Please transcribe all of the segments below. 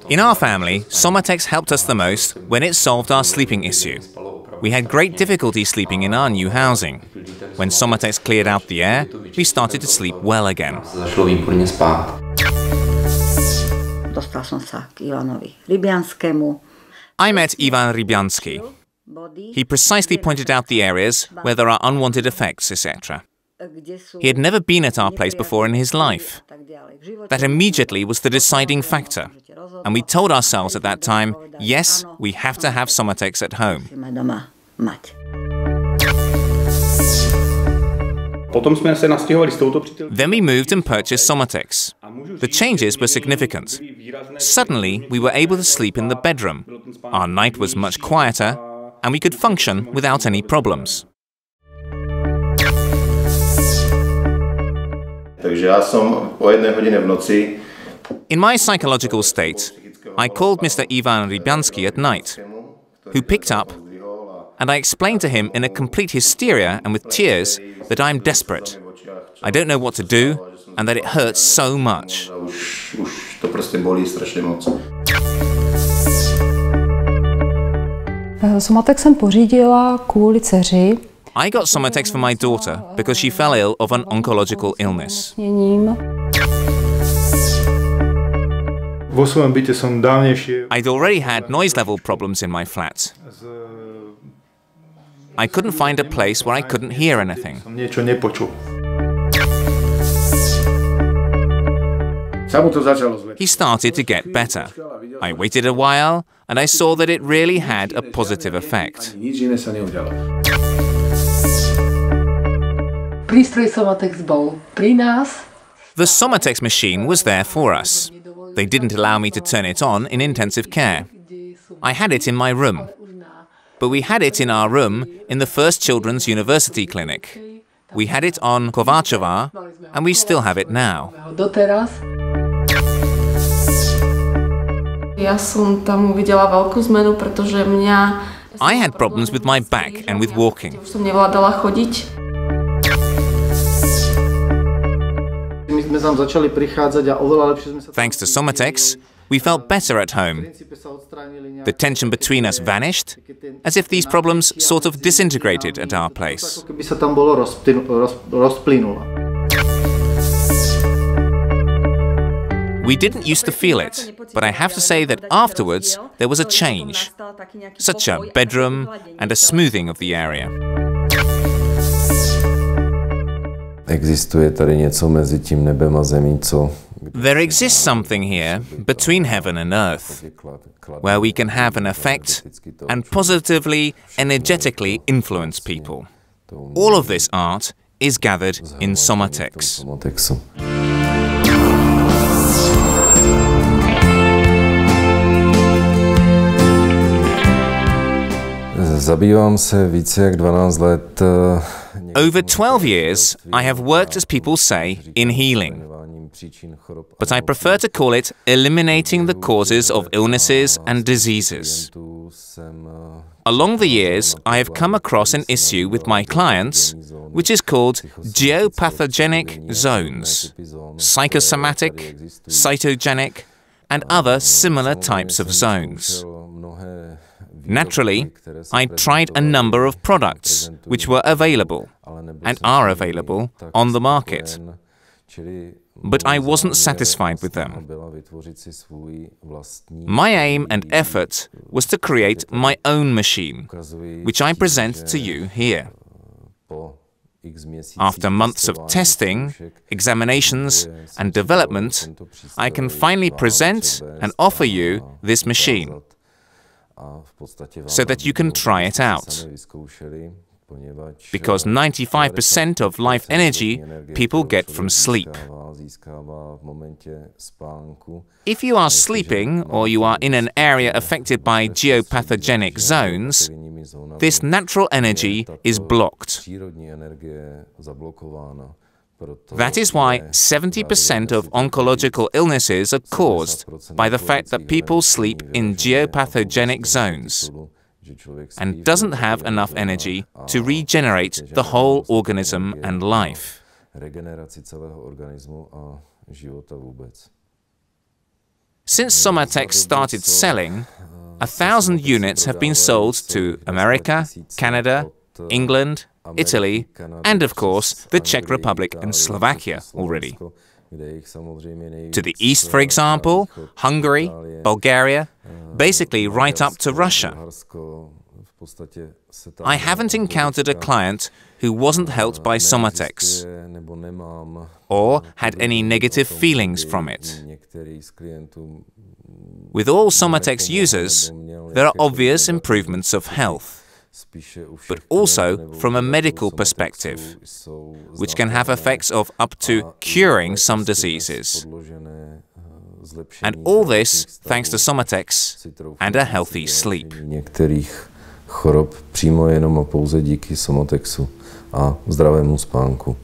In our family, Somatex helped us the most when it solved our sleeping issue. We had great difficulty sleeping in our new housing. When Somatex cleared out the air, we started to sleep well again. I met Ivan Rybiansky. He precisely pointed out the areas where there are unwanted effects, etc. He had never been at our place before in his life. That immediately was the deciding factor. And we told ourselves at that time, yes, we have to have Somatex at home. Then we moved and purchased Somatex. The changes were significant. Suddenly, we were able to sleep in the bedroom. Our night was much quieter, and we could function without any problems. In my psychological state, I called Mr. Ivan Rybiansky at night, who picked up, and I explained to him in a complete hysteria and with tears that I'm desperate. I don't know what to do, and that it hurts so much. Somatex jsem pořídila kvůli dceři. I got Somatex for my daughter because she fell ill of an oncological illness. I'd already had noise level problems in my flat. I couldn't find a place where I couldn't hear anything. He started to get better. I waited a while and I saw that it really had a positive effect. The Somatex machine was there for us. They didn't allow me to turn it on in intensive care. I had it in my room. But we had it in our room in the First Children's University Clinic. We had it on Kováčová, and we still have it now. I had problems with my back and with walking. Thanks to Somatex, we felt better at home. The tension between us vanished, as if these problems sort of disintegrated at our place. We didn't used to feel it, but I have to say that afterwards there was a change. Such a bedroom and a smoothing of the area. There exists something here between heaven and earth, where we can have an effect and positively, energetically influence people. All of this art is gathered in Somatex. Over 12 years, I have worked, as people say, in healing. But I prefer to call it eliminating the causes of illnesses and diseases. Along the years, I have come across an issue with my clients, which is called geopathogenic zones, psychosomatic, cytogenic, and other similar types of zones. Naturally, I tried a number of products which were available and are available on the market. But I wasn't satisfied with them. My aim and effort was to create my own machine, which I present to you here. After months of testing, examinations, and development, I can finally present and offer you this machine, so that you can try it out. Because 95% of life energy people get from sleep. If you are sleeping or you are in an area affected by geopathogenic zones, this natural energy is blocked. That is why 70% of oncological illnesses are caused by the fact that people sleep in geopathogenic zones and doesn't have enough energy to regenerate the whole organism and life. Since Somatex started selling, 1,000 units have been sold to America, Canada, England, Italy, and of course the Czech Republic and Slovakia already. To the east, for example, Hungary, Bulgaria, basically right up to Russia. I haven't encountered a client who wasn't helped by Somatex or had any negative feelings from it. With all Somatex users, there are obvious improvements of health, but also from a medical perspective, which can have effects of up to curing some diseases. And all this thanks to Somatex and a healthy sleep. Chorob přímo jenom a pouze díky Somatexu a zdravému spánku.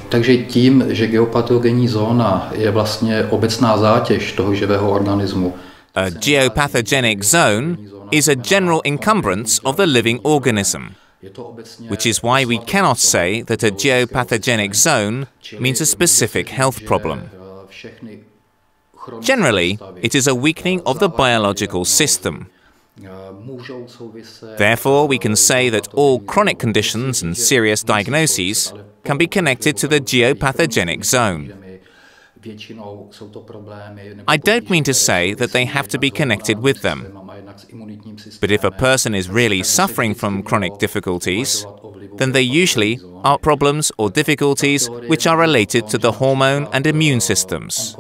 Takže tím, že geopatogenní zóna je vlastně obecná zátěž toho živého organismu. A geopathogenic zone is a general encumbrance of the living organism, which is why we cannot say that a geopathogenic zone means a specific health problem. Generally, it is a weakening of the biological system. Therefore, we can say that all chronic conditions and serious diagnoses can be connected to the geopathogenic zone. I don't mean to say that they have to be connected with them. But if a person is really suffering from chronic difficulties, then they usually are problems or difficulties which are related to the hormone and immune systems.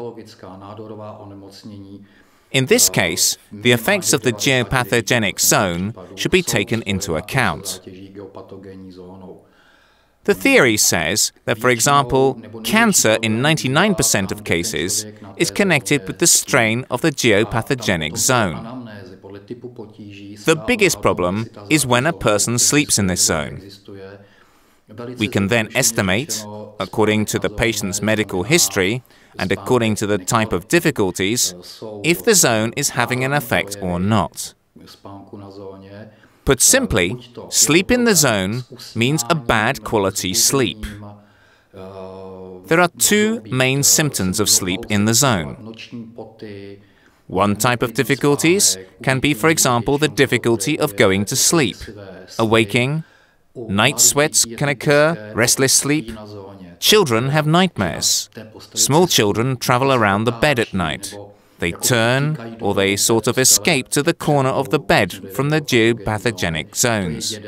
In this case, the effects of the geopathogenic zone should be taken into account. The theory says that, for example, cancer in 99% of cases is connected with the strain of the geopathogenic zone. The biggest problem is when a person sleeps in this zone. We can then estimate, according to the patient's medical history and according to the type of difficulties, if the zone is having an effect or not. Put simply, sleep in the zone means a bad quality sleep. There are two main symptoms of sleep in the zone. One type of difficulties can be, for example, the difficulty of going to sleep, awaking, night sweats can occur, restless sleep. Children have nightmares. Small children travel around the bed at night. They turn or they sort of escape to the corner of the bed from the geopathogenic zones.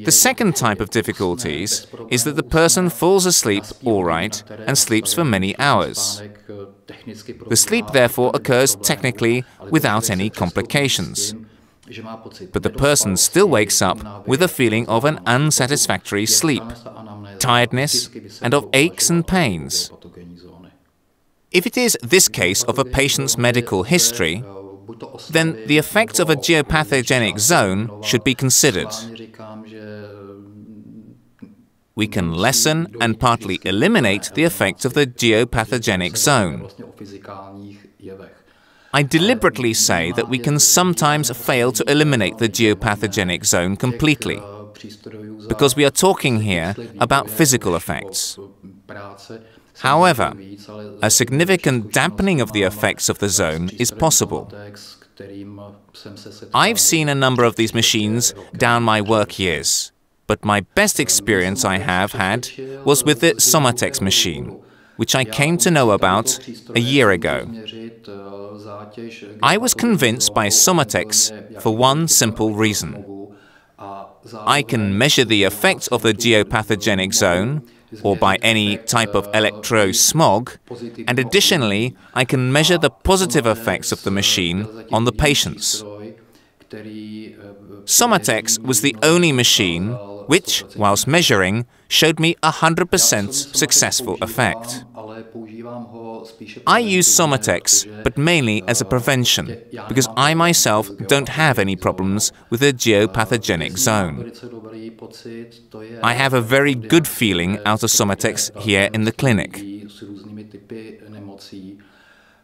The second type of difficulties is that the person falls asleep all right and sleeps for many hours. The sleep therefore occurs technically without any complications. But the person still wakes up with a feeling of an unsatisfactory sleep, tiredness, and of aches and pains. If it is this case of a patient's medical history, then the effect of a geopathogenic zone should be considered. We can lessen and partly eliminate the effect of the geopathogenic zone. I deliberately say that we can sometimes fail to eliminate the geopathogenic zone completely, because we are talking here about physical effects. However, a significant dampening of the effects of the zone is possible. I've seen a number of these machines down my work years, but my best experience I have had was with the Somatex machine, which I came to know about a year ago. I was convinced by Somatex for one simple reason. I can measure the effect of the geopathogenic zone, or by any type of electro-smog, and additionally, I can measure the positive effects of the machine on the patients. Somatex was the only machine which, whilst measuring, showed me 100% successful effect. I use Somatex, but mainly as a prevention, because I myself don't have any problems with the geopathogenic zone. I have a very good feeling out of Somatex here in the clinic.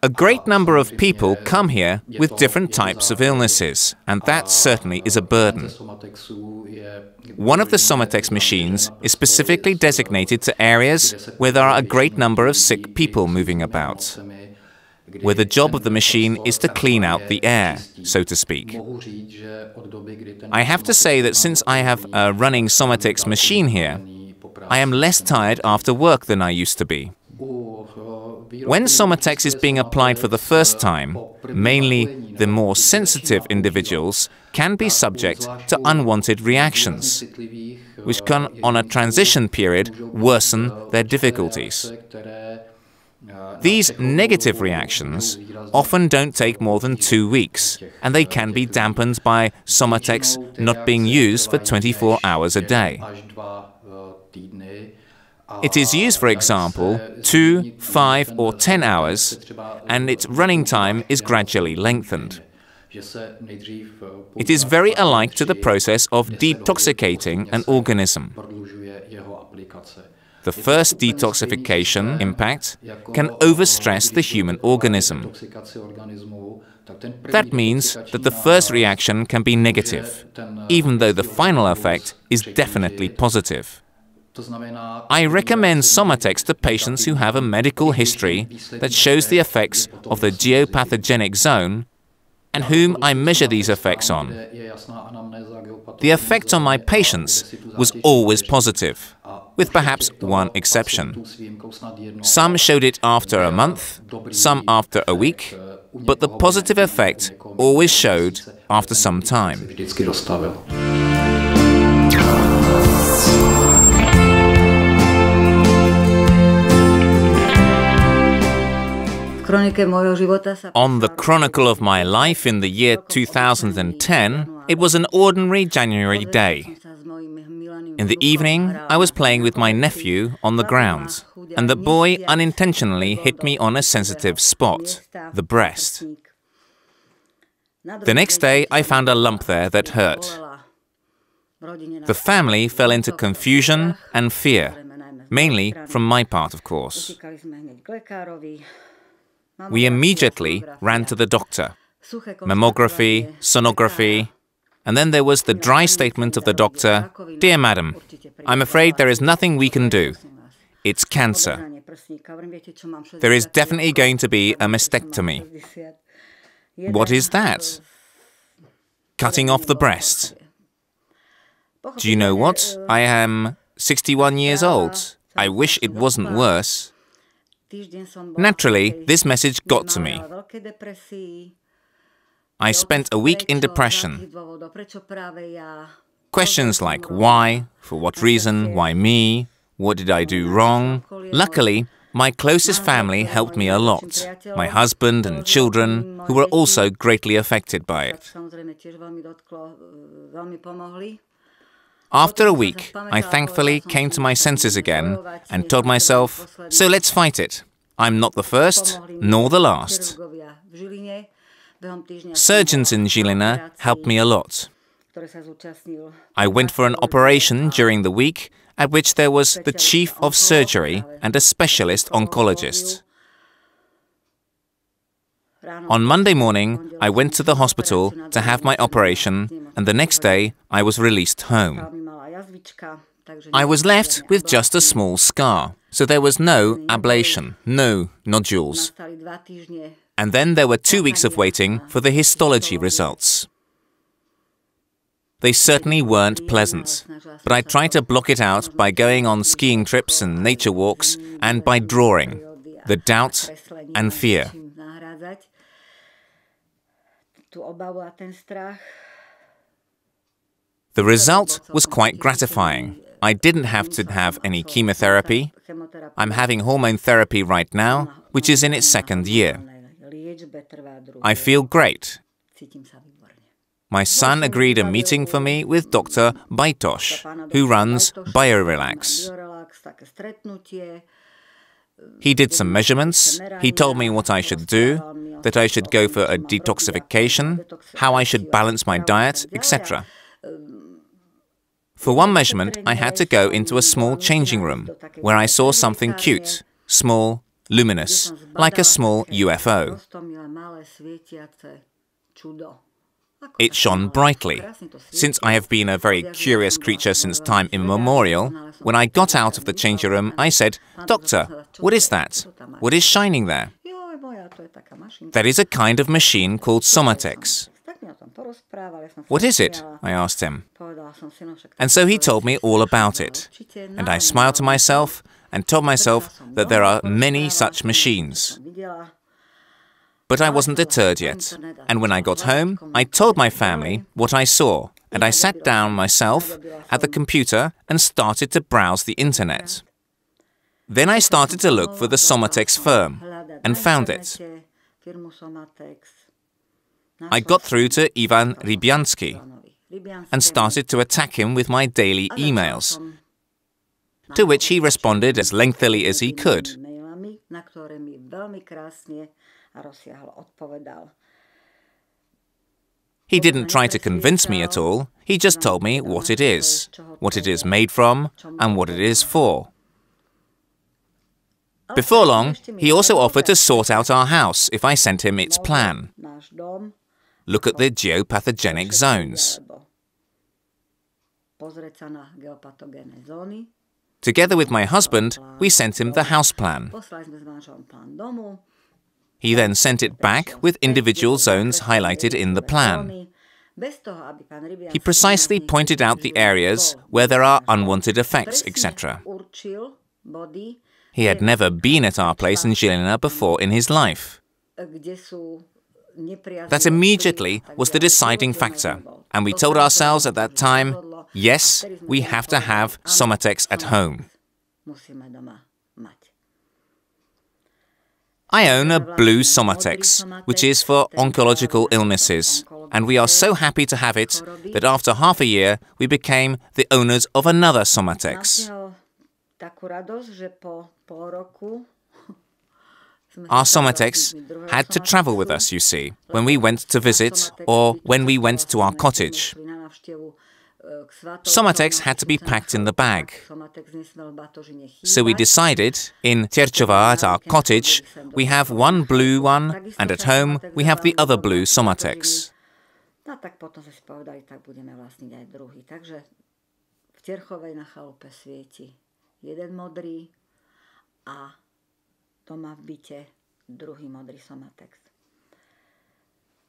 A great number of people come here with different types of illnesses, and that certainly is a burden. One of the Somatex machines is specifically designated to areas where there are a great number of sick people moving about, where the job of the machine is to clean out the air, so to speak. I have to say that since I have a running Somatex machine here, I am less tired after work than I used to be. When Somatex is being applied for the first time, mainly the more sensitive individuals can be subject to unwanted reactions, which can, on a transition period, worsen their difficulties. These negative reactions often don't take more than 2 weeks, and they can be dampened by Somatex not being used for 24 hours a day. It is used, for example, 2, 5 or 10 hours, and its running time is gradually lengthened. It is very alike to the process of detoxicating an organism. The first detoxification impact can overstress the human organism. That means that the first reaction can be negative, even though the final effect is definitely positive. I recommend Somatex to patients who have a medical history that shows the effects of the geopathogenic zone and whom I measure these effects on. The effect on my patients was always positive, with perhaps one exception. Some showed it after a month, some after a week, but the positive effect always showed after some time. On the chronicle of my life in the year 2010, it was an ordinary January day. In the evening, I was playing with my nephew on the ground, and the boy unintentionally hit me on a sensitive spot, the breast. The next day, I found a lump there that hurt. The family fell into confusion and fear, mainly from my part, of course. We immediately ran to the doctor. Mammography, sonography, and then there was the dry statement of the doctor, "Dear madam, I'm afraid there is nothing we can do. It's cancer. There is definitely going to be a mastectomy." What is that? Cutting off the breast. Do you know what? I am 61 years old. I wish it wasn't worse. Naturally, this message got to me. I spent a week in depression. Questions like why, for what reason, why me, what did I do wrong? Luckily, my closest family helped me a lot. My husband and children, who were also greatly affected by it. After a week, I thankfully came to my senses again and told myself, so let's fight it. I'm not the first, nor the last. Surgeons in Žilina helped me a lot. I went for an operation during the week, at which there was the chief of surgery and a specialist oncologist. On Monday morning, I went to the hospital to have my operation, and the next day I was released home. I was left with just a small scar, so there was no ablation, no nodules. And then there were 2 weeks of waiting for the histology results. They certainly weren't pleasant, but I tried to block it out by going on skiing trips and nature walks and by drawing the doubt and fear. The result was quite gratifying. I didn't have to have any chemotherapy. I'm having hormone therapy right now, which is in its 2nd year. I feel great. My son agreed a meeting for me with Dr. Bajtoš, who runs BioRelax. He did some measurements, he told me what I should do, that I should go for a detoxification, how I should balance my diet, etc. For one measurement, I had to go into a small changing room, where I saw something cute, small luminous, like a small UFO. It shone brightly. Since I have been a very curious creature since time immemorial, when I got out of the changing room, I said, "Doctor, what is that? What is shining there?" "That is a kind of machine called Somatex." "What is it?" I asked him. And so he told me all about it. And I smiled to myself and told myself that there are many such machines. But I wasn't deterred yet. And when I got home, I told my family what I saw. And I sat down myself at the computer and started to browse the internet. Then I started to look for the Somatex firm and found it. I got through to Ivan Rybiansky and started to attack him with my daily emails, to which he responded as lengthily as he could. He didn't try to convince me at all, he just told me what it is made from, and what it is for. Before long, he also offered to sort out our house if I sent him its plan. Look at the geopathogenic zones. Together with my husband, we sent him the house plan. He then sent it back with individual zones highlighted in the plan. He precisely pointed out the areas where there are unwanted effects, etc. He had never been at our place in Žilina before in his life. That immediately was the deciding factor, and we told ourselves at that time, yes, we have to have Somatex at home. I own a blue Somatex, which is for oncological illnesses, and we are so happy to have it that after half a year we became the owners of another Somatex. Our Somatex had to travel with us, you see, when we went to visit or when we went to our cottage. Somatex had to be packed in the bag. So we decided, in Terčová at our cottage, we have one blue one, and at home we have the other blue Somatex.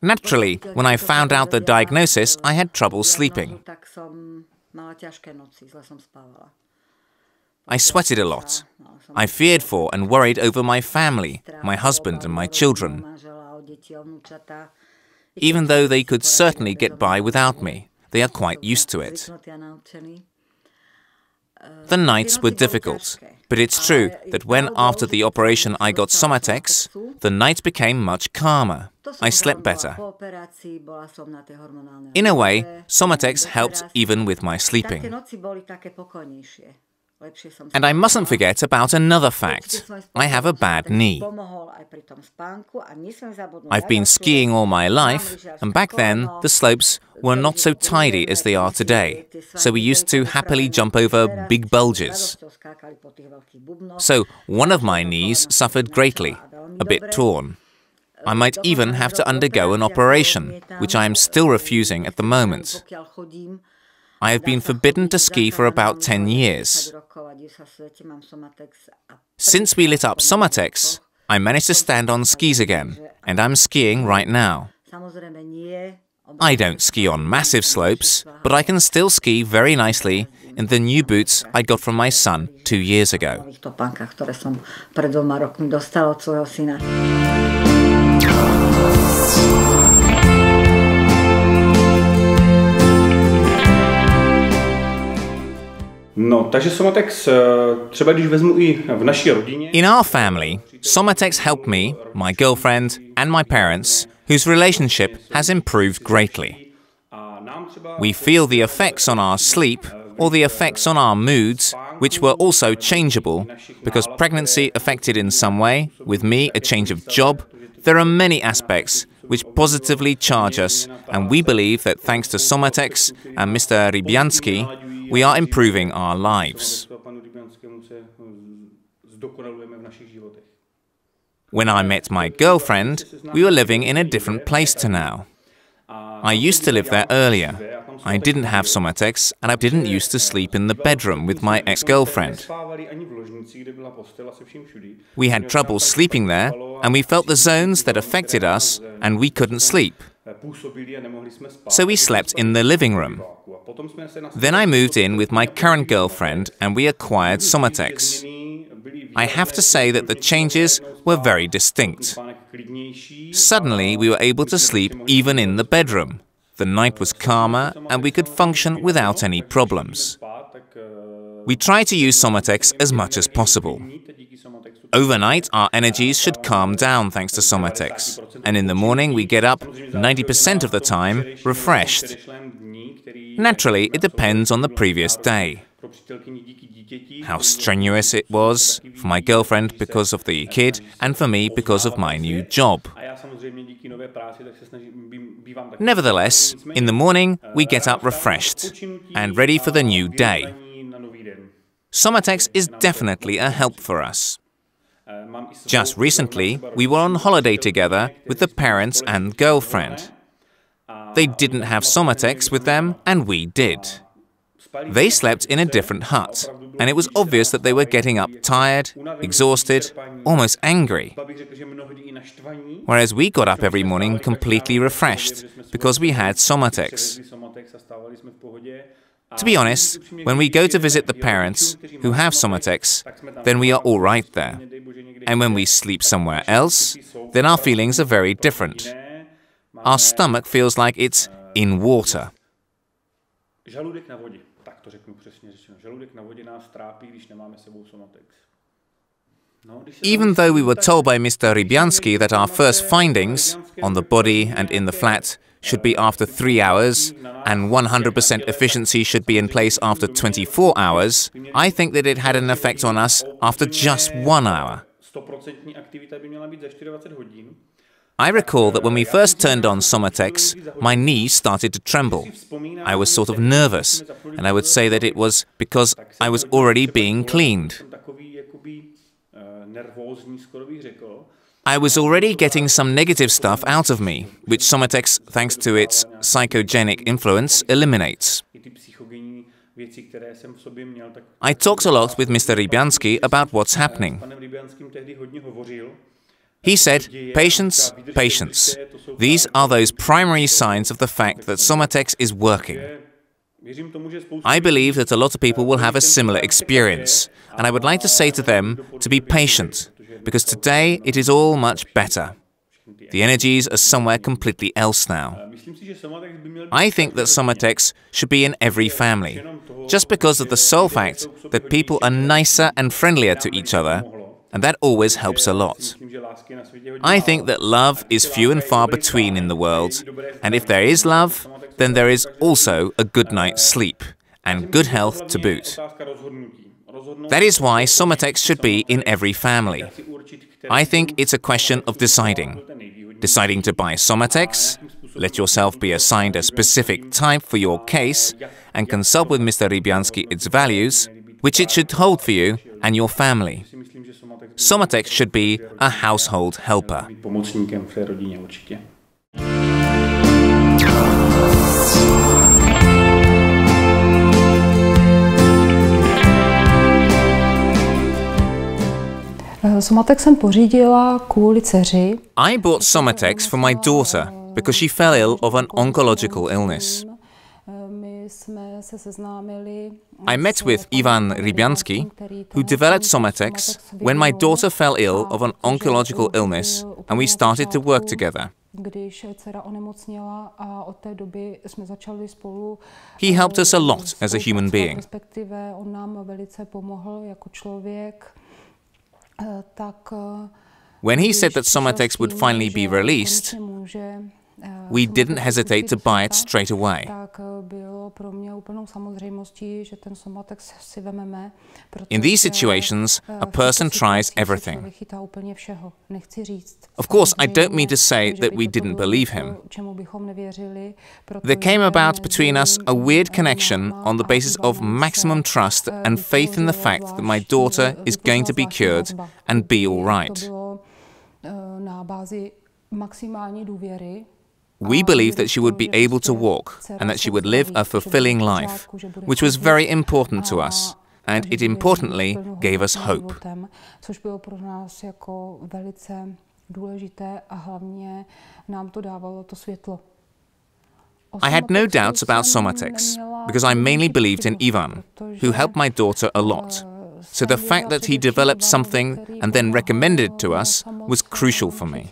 Naturally, when I found out the diagnosis, I had trouble sleeping. I sweated a lot. I feared for and worried over my family, my husband and my children, even though they could certainly get by without me. They are quite used to it. The nights were difficult, but it's true that when after the operation I got Somatex, the nights became much calmer. I slept better. In a way, Somatex helped even with my sleeping. And I mustn't forget about another fact. I have a bad knee. I've been skiing all my life, and back then the slopes were not so tidy as they are today, so we used to happily jump over big bulges. So one of my knees suffered greatly, a bit torn. I might even have to undergo an operation, which I am still refusing at the moment. I have been forbidden to ski for about 10 years. Since we lit up Somatex, I managed to stand on skis again, and I'm skiing right now. I don't ski on massive slopes, but I can still ski very nicely in the new boots I got from my son 2 years ago. No, takže Somatex, třeba když vezmu i v naší rodině. In our family, Somatex helped me, my girlfriend, and my parents, whose relationship has improved greatly. We feel the effects on our sleep or the effects on our moods, which were also changeable, because pregnancy affected in some way, with me a change of job. There are many aspects which positively charge us, and we believe that thanks to Somatex and Mr. Rybiansky, we are improving our lives. When I met my girlfriend, we were living in a different place to now. I used to live there earlier. I didn't have Somatex, and I didn't used to sleep in the bedroom with my ex-girlfriend. We had trouble sleeping there, and we felt the zones that affected us, and we couldn't sleep. So we slept in the living room. Then I moved in with my current girlfriend, and we acquired Somatex. I have to say that the changes were very distinct. Suddenly, we were able to sleep even in the bedroom. The night was calmer, and we could function without any problems. We try to use Somatex as much as possible. Overnight, our energies should calm down thanks to Somatex, and in the morning we get up 90% of the time refreshed. Naturally, it depends on the previous day. How strenuous it was for my girlfriend because of the kid, and for me because of my new job. Nevertheless, in the morning, we get up refreshed and ready for the new day. Somatex is definitely a help for us. Just recently, we were on holiday together with the parents and girlfriend. They didn't have Somatex with them, and we did. They slept in a different hut, and it was obvious that they were getting up tired, exhausted, almost angry. Whereas we got up every morning completely refreshed, because we had Somatex. To be honest, when we go to visit the parents who have Somatex, then we are all right there. And when we sleep somewhere else, then our feelings are very different. Our stomach feels like it's in water. Even though we were told by Mr. Rybiansky that our first findings, on the body and in the flat, should be after 3 hours, and 100% efficiency should be in place after 24 hours, I think that it had an effect on us after just 1 hour. I recall that when we first turned on Somatex, my knees started to tremble. I was sort of nervous, and I would say that it was because I was already being cleaned. I was already getting some negative stuff out of me, which Somatex, thanks to its psychogenic influence, eliminates. I talked a lot with Mr. Rybiansky about what's happening. He said, patience, patience. These are those primary signs of the fact that Somatex is working. I believe that a lot of people will have a similar experience, and I would like to say to them to be patient, because today it is all much better. The energies are somewhere completely else now. I think that Somatex should be in every family, just because of the sole fact that people are nicer and friendlier to each other, and that always helps a lot. I think that love is few and far between in the world, and if there is love, then there is also a good night's sleep, and good health to boot. That is why Somatex should be in every family. I think it's a question of deciding. Deciding to buy Somatex, let yourself be assigned a specific type for your case, and consult with Mr. Rybiansky its values, which it should hold for you and your family. Somatex should be a household helper. Somatex jsem pořídila kvůli dceři. I bought Somatex for my daughter because she fell ill of an oncological illness. I met with Ivan Rybiansky, who developed Somatex when my daughter fell ill of an oncological illness, and we started to work together. He helped us a lot as a human being. When he said that Somatex would finally be released, we didn't hesitate to buy it straight away. In these situations, a person tries everything. Of course, I don't mean to say that we didn't believe him. There came about between us a weird connection on the basis of maximum trust and faith in the fact that my daughter is going to be cured and be all right. na bázi maximální důvěry. We believed that she would be able to walk and that she would live a fulfilling life, which was very important to us, and it importantly gave us hope. Což bylo pro nás jako velice důležité a hlavně nám to dávalo to světlo. I had no doubts about Somatex, because I mainly believed in Ivan, who helped my daughter a lot. So the fact that he developed something and then recommended it to us was crucial for me.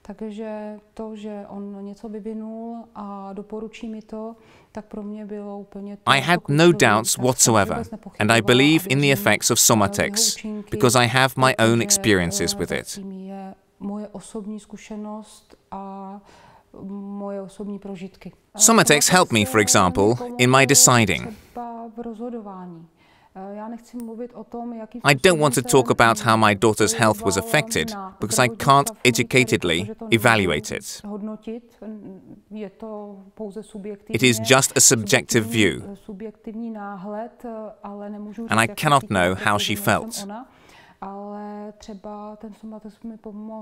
Takže to, že on něco vyvinul a doporučí mi to, tak pro mě bylo úplně... I had no doubts whatsoever, and I believe in the effects of Somatex, because I have my own experiences with it. Moje osobní zkušenost a moje osobní prožitky. Somatex helped me, for example, in my deciding. I don't want to talk about how my daughter's health was affected, because I can't educatedly evaluate it. It is just a subjective view, and I cannot know how she felt.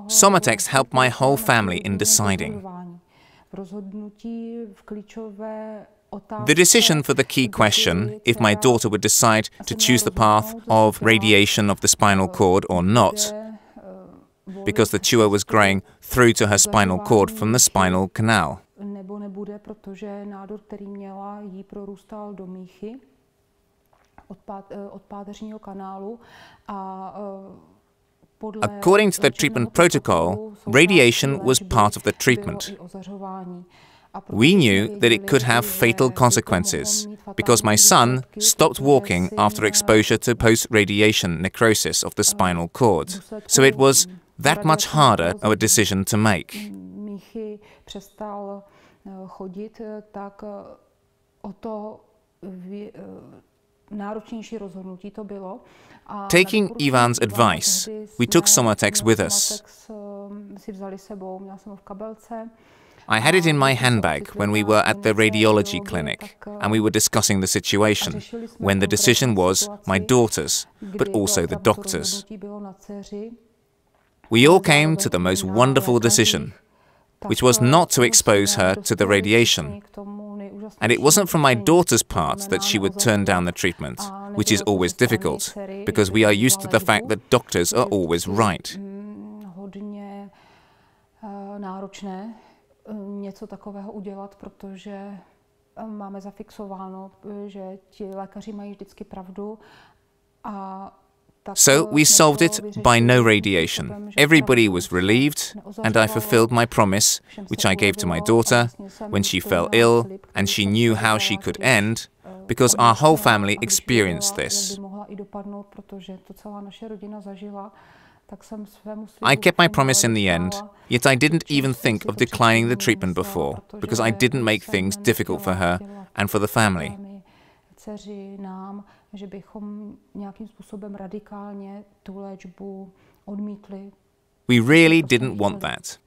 Somatex helped my whole family in deciding. The decision for the key question, if my daughter would decide to choose the path of radiation of the spinal cord or not, because the tumor was growing through to her spinal cord from the spinal canal. According to the treatment protocol, radiation was part of the treatment. We knew that it could have fatal consequences, because my son stopped walking after exposure to post-radiation necrosis of the spinal cord. So it was that much harder of a decision to make. Taking Ivan's advice, we took Somatex with us. I had it in my handbag when we were at the radiology clinic, and we were discussing the situation, when the decision was my daughter's, but also the doctor's. We all came to the most wonderful decision, which was not to expose her to the radiation. And it wasn't from my daughter's part that she would turn down the treatment, which is always difficult, because we are used to the fact that doctors are always right. Něco takového udělat, protože máme zafixováno, že ti lékaři mají vždycky pravdu a So we solved it by no radiation. Everybody was relieved, and I fulfilled my promise, which I gave to my daughter when she fell ill, and she knew how she could end, because our whole family experienced this. I kept my promise in the end, yet I didn't even think of declining the treatment before, because I didn't make things difficult for her and for the family. We really didn't want that.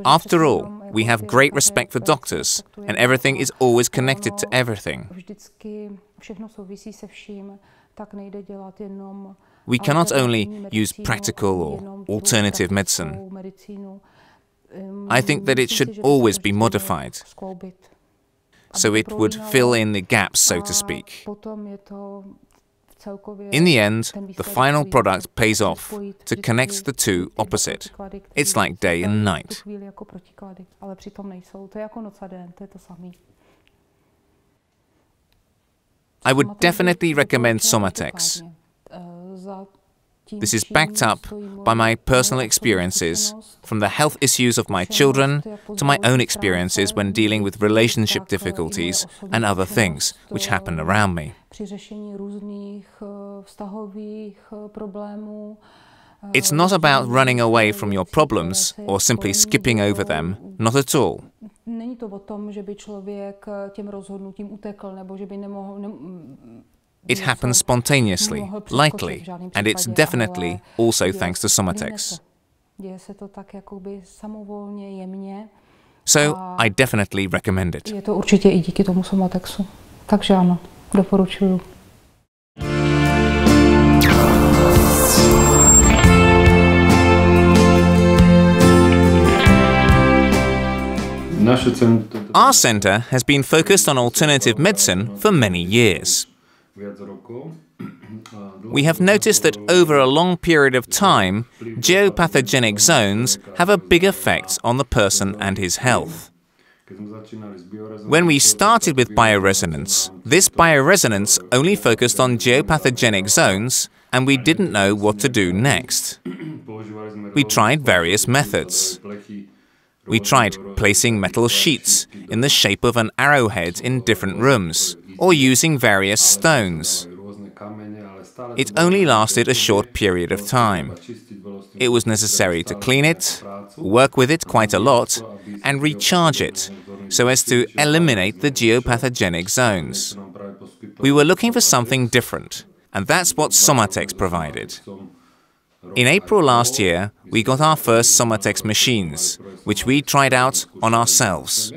After all, we have great respect for doctors, and everything is always connected to everything. We cannot only use practical or alternative medicine. I think that it should always be modified, so it would fill in the gaps, so to speak. In the end, the final product pays off to connect the two opposite. It's like day and night. I would definitely recommend Somatex. This is backed up by my personal experiences, from the health issues of my children to my own experiences when dealing with relationship difficulties and other things which happen around me. It's not about running away from your problems or simply skipping over them, not at all. It happens spontaneously, lightly, and it's definitely also thanks to Somatex. So I definitely recommend it. Je to určitě i díky tomu Somatexu. Takže ano, doporučuju. Our center has been focused on alternative medicine for many years. We have noticed that over a long period of time, geopathogenic zones have a big effect on the person and his health. When we started with bioresonance, this bioresonance only focused on geopathogenic zones, and we didn't know what to do next. We tried various methods. We tried placing metal sheets in the shape of an arrowhead in different rooms, or using various stones. It only lasted a short period of time. It was necessary to clean it, work with it quite a lot, and recharge it, so as to eliminate the geopathogenic zones. We were looking for something different, and that's what Somatex provided. In April last year, we got our first Somatex machines, which we tried out on ourselves.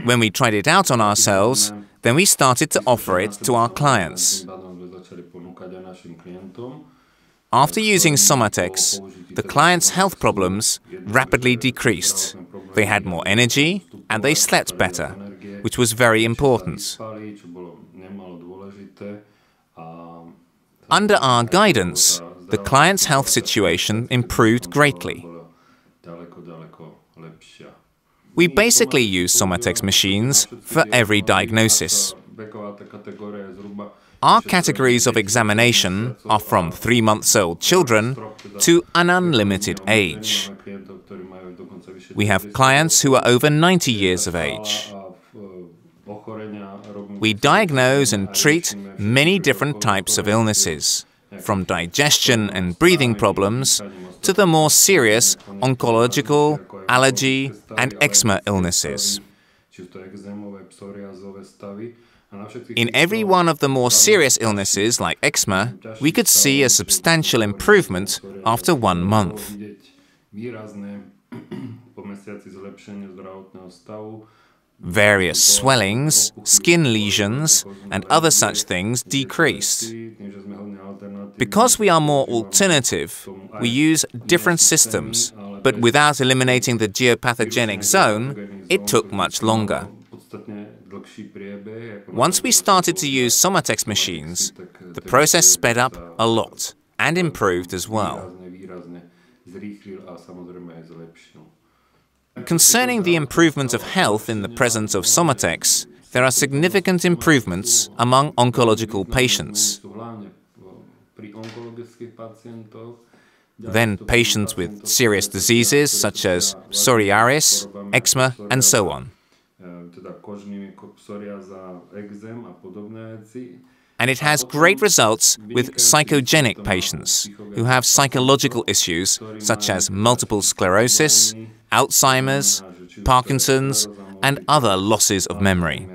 When we tried it out on ourselves, then we started to offer it to our clients. After using Somatex, the clients' health problems rapidly decreased. They had more energy and they slept better, which was very important. Under our guidance, the client's health situation improved greatly. We basically use Somatex machines for every diagnosis. Our categories of examination are from 3-month-old children to an unlimited age. We have clients who are over 90 years of age. We diagnose and treat many different types of illnesses, from digestion and breathing problems to the more serious oncological, allergy and eczema illnesses. In every one of the more serious illnesses, like eczema, we could see a substantial improvement after 1 month. Various swellings, skin lesions, and other such things decreased. Because we are more alternative, we use different systems, but without eliminating the geopathogenic zone, it took much longer. Once we started to use Somatex machines, the process sped up a lot and improved as well. Concerning the improvement of health in the presence of Somatex, there are significant improvements among oncological patients. Then patients with serious diseases such as psoriasis, eczema, and so on. And it has great results with psychogenic patients who have psychological issues such as multiple sclerosis, Alzheimer's, Parkinson's, and other losses of memory.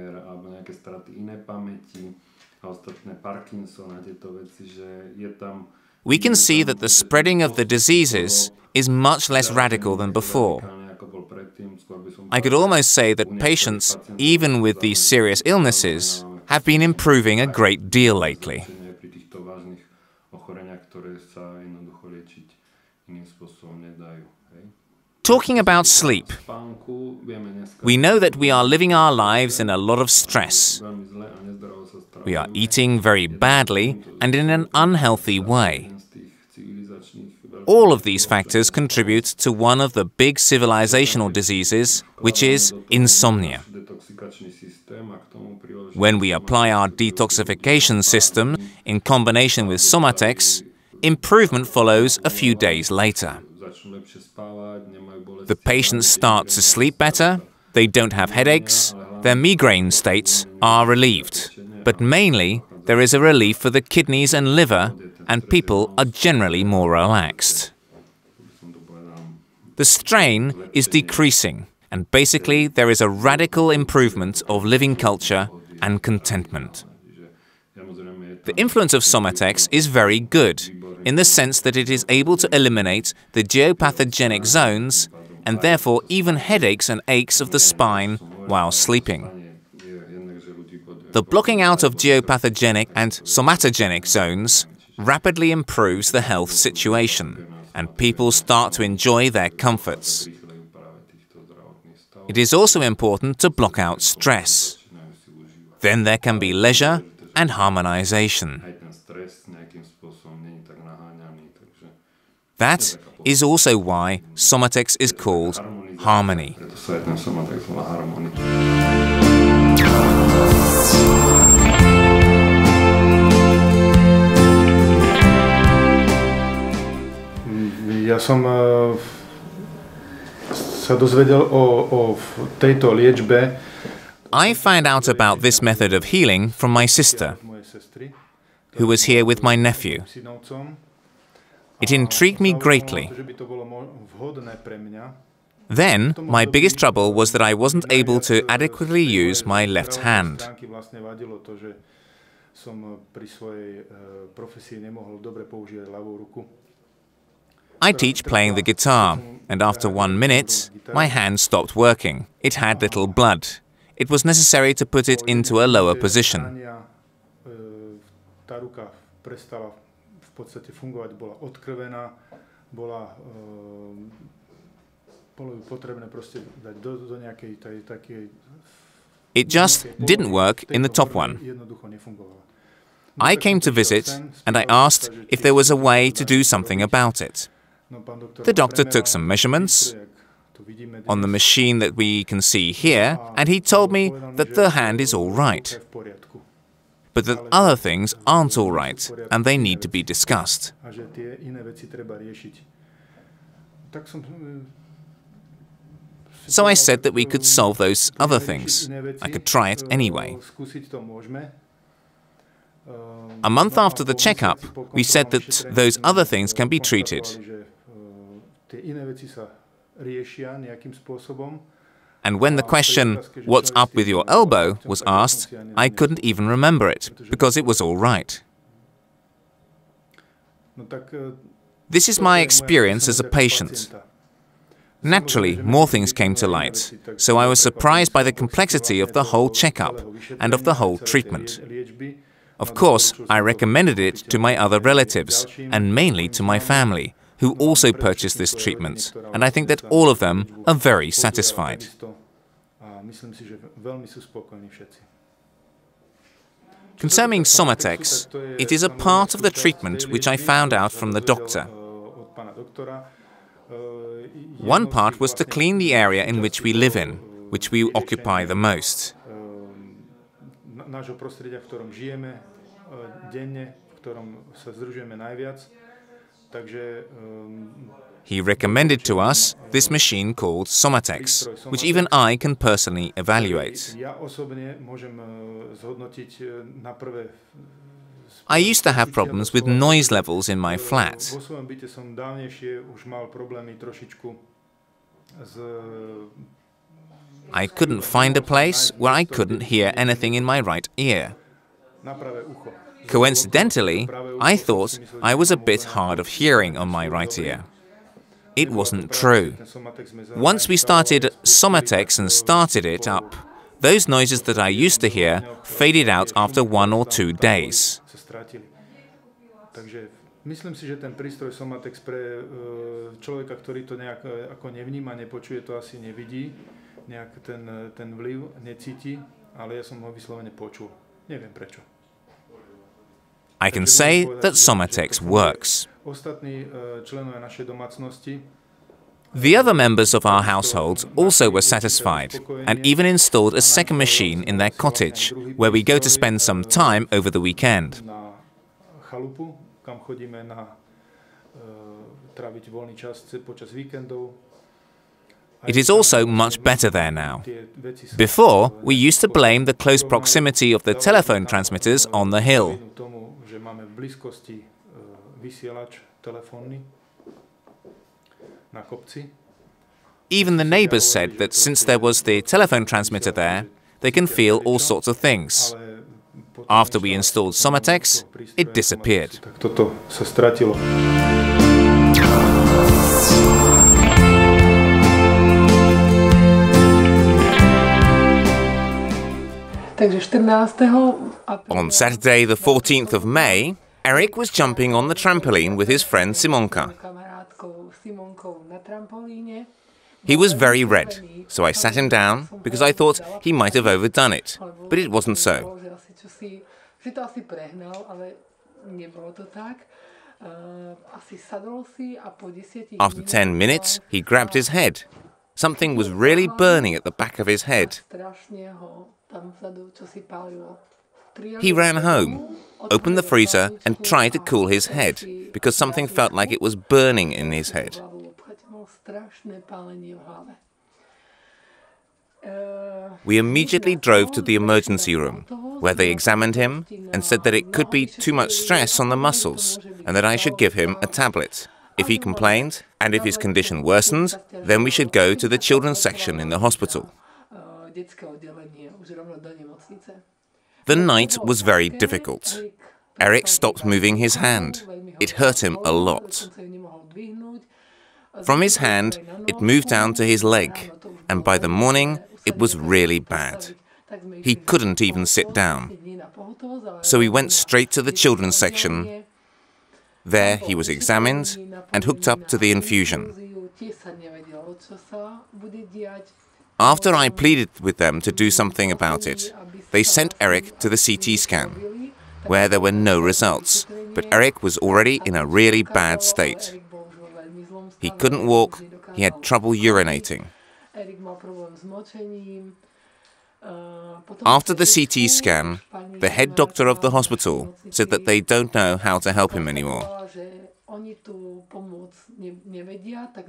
We can see that the spreading of the diseases is much less radical than before. I could almost say that patients, even with these serious illnesses, have been improving a great deal lately. Talking about sleep, we know that we are living our lives in a lot of stress. We are eating very badly and in an unhealthy way. All of these factors contribute to one of the big civilizational diseases, which is insomnia. When we apply our detoxification system in combination with Somatex, improvement follows a few days later. The patients start to sleep better, they don't have headaches, their migraine states are relieved. But mainly, there is a relief for the kidneys and liver, and people are generally more relaxed. The strain is decreasing, and basically there is a radical improvement of living culture and contentment. The influence of Somatex is very good, in the sense that it is able to eliminate the geopathogenic zones, and therefore even headaches and aches of the spine while sleeping. The blocking out of geopathogenic and somatogenic zones rapidly improves the health situation, and people start to enjoy their comforts. It is also important to block out stress. Then there can be leisure and harmonization. That is also why Somatex is called harmony. Ja som sa dozvedel o tejto liečbe. I found out about this method of healing from my sister, who was here with my nephew. It intrigued me greatly. Then, my biggest trouble was that I wasn't able to adequately use my left hand. I teach playing the guitar, and after 1 minute, my hand stopped working. It had little blood. It was necessary to put it into a lower position. It just didn't work in the top one. I came to visit and I asked if there was a way to do something about it. The doctor took some measurements on the machine that we can see here, and he told me that the hand is all right, but that other things aren't all right and they need to be discussed. So I said that we could solve those other things. I could try it anyway. A month after the checkup, we said that those other things can be treated. And when the question, "What's up with your elbow?" was asked, I couldn't even remember it, because it was all right. This is my experience as a patient. Naturally, more things came to light, so I was surprised by the complexity of the whole checkup and of the whole treatment. Of course, I recommended it to my other relatives, and mainly to my family, who also purchased this treatment, and I think that all of them are very satisfied. Concerning Somatex, it is a part of the treatment which I found out from the doctor. One part was to clean the area in which we live in, which we occupy the most. He recommended to us this machine called Somatex, which even I can personally evaluate. I used to have problems with noise levels in my flat. I couldn't find a place where I couldn't hear anything in my right ear. Coincidentally, I thought I was a bit hard of hearing on my right ear. It wasn't true. Once we started Somatex and started it up, those noises that I used to hear faded out after 1 or 2 days. Myslím si, že ten prístroj Somatex pre človeka, ktorý to nejak ako nevníma, nepočuje, to asi nevidí, nejak ten vliv necíti, ale ja som ho vyslovene počul. Neviem prečo. I can say that Somatex works. Ostatní členovia našej domácnosti. The other members of our household also were satisfied and even installed a second machine in their cottage, where we go to spend some time over the weekend. It is also much better there now. Before, we used to blame the close proximity of the telephone transmitters on the hill. Even the neighbors said that since there was the telephone transmitter there, they can feel all sorts of things. After we installed Somatex, it disappeared. On Saturday, the 14th of May, Eric was jumping on the trampoline with his friend Simonka. He was very red, so I sat him down because I thought he might have overdone it, but it wasn't so. After 10 minutes, he grabbed his head. Something was really burning at the back of his head. He ran home, opened the freezer and tried to cool his head because something felt like it was burning in his head. We immediately drove to the emergency room, where they examined him and said that it could be too much stress on the muscles and that I should give him a tablet. If he complained, and if his condition worsened, then we should go to the children's section in the hospital. The night was very difficult. Eric stopped moving his hand. It hurt him a lot. From his hand, it moved down to his leg, and by the morning, it was really bad. He couldn't even sit down. So we went straight to the children's section. There he was examined and hooked up to the infusion. After I pleaded with them to do something about it, they sent Eric to the CT scan, where there were no results, but Eric was already in a really bad state. He couldn't walk, he had trouble urinating. After the CT scan, the head doctor of the hospital said that they don't know how to help him anymore.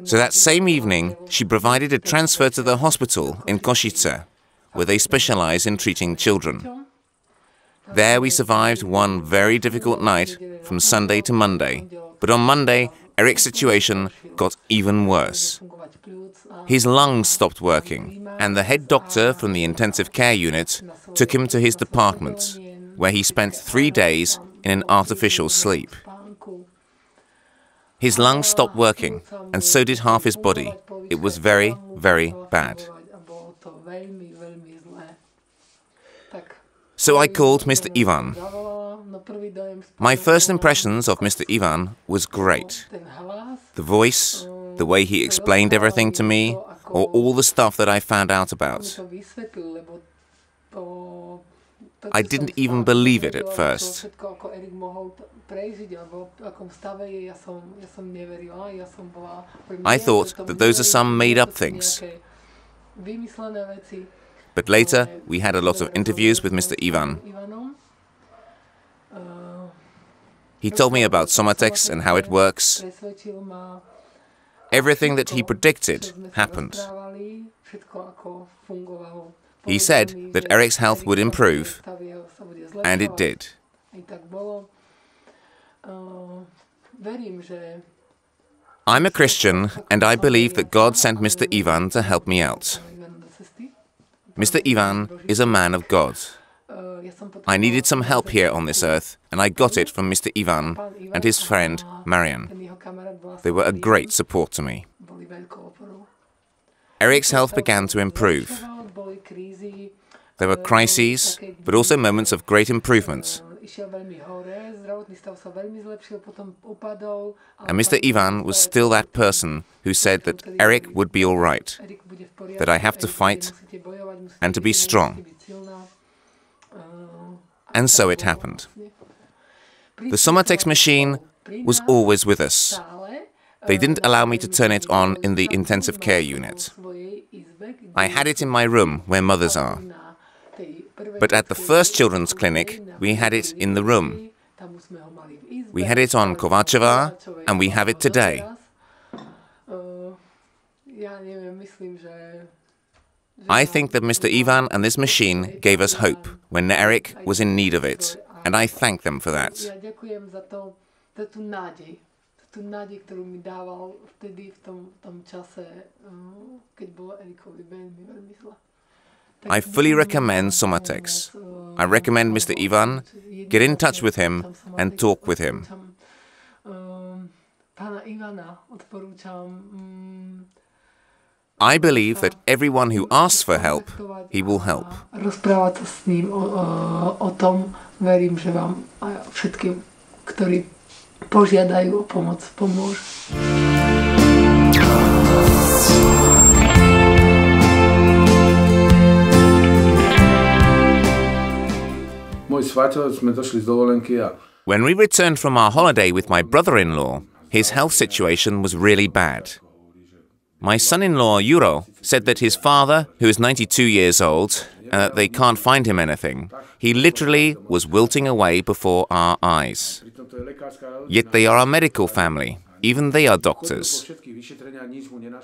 So that same evening, she provided a transfer to the hospital in Košice, where they specialize in treating children. There we survived one very difficult night from Sunday to Monday, but on Monday, Eric's situation got even worse. His lungs stopped working, and the head doctor from the intensive care unit took him to his department, where he spent 3 days in an artificial sleep. His lungs stopped working, and so did half his body. It was very, very bad. So I called Mr. Ivan. My first impressions of Mr. Ivan was great. The voice, the way he explained everything to me, or all the stuff that I found out about. I didn't even believe it at first. I thought that those are some made-up things. But later, we had a lot of interviews with Mr. Ivan. He told me about Somatex and how it works. Everything that he predicted happened. He said that Eric's health would improve, and it did. I'm a Christian, and I believe that God sent Mr. Ivan to help me out. Mr. Ivan is a man of God. I needed some help here on this earth, and I got it from Mr. Ivan and his friend Marian. They were a great support to me. Eric's health began to improve. There were crises, but also moments of great improvement. And Mr. Ivan was still that person who said that Eric would be all right, that I have to fight and to be strong. And so it happened. The Somatex machine was always with us. They didn't allow me to turn it on in the intensive care unit. I had it in my room where mothers are. But at the first children's clinic, we had it in the room. We had it on Kováčová, and we have it today. I think that Mr. Ivan and this machine gave us hope when Eric was in need of it, and I thank them for that. I fully recommend Somatex. I recommend Mr. Ivan, get in touch with him and talk with him. I believe that everyone who asks for help, he will help. Rozprávať sa s ním o tom, verím, že vám všetkým, ktorí požiadajú o pomoc, pomôže. When we returned from our holiday with my brother-in-law, his health situation was really bad. My son-in-law, Juro, said that his father, who is 92 years old, and that they can't find him anything, he literally was wilting away before our eyes. Yet they are a medical family. Even they are doctors.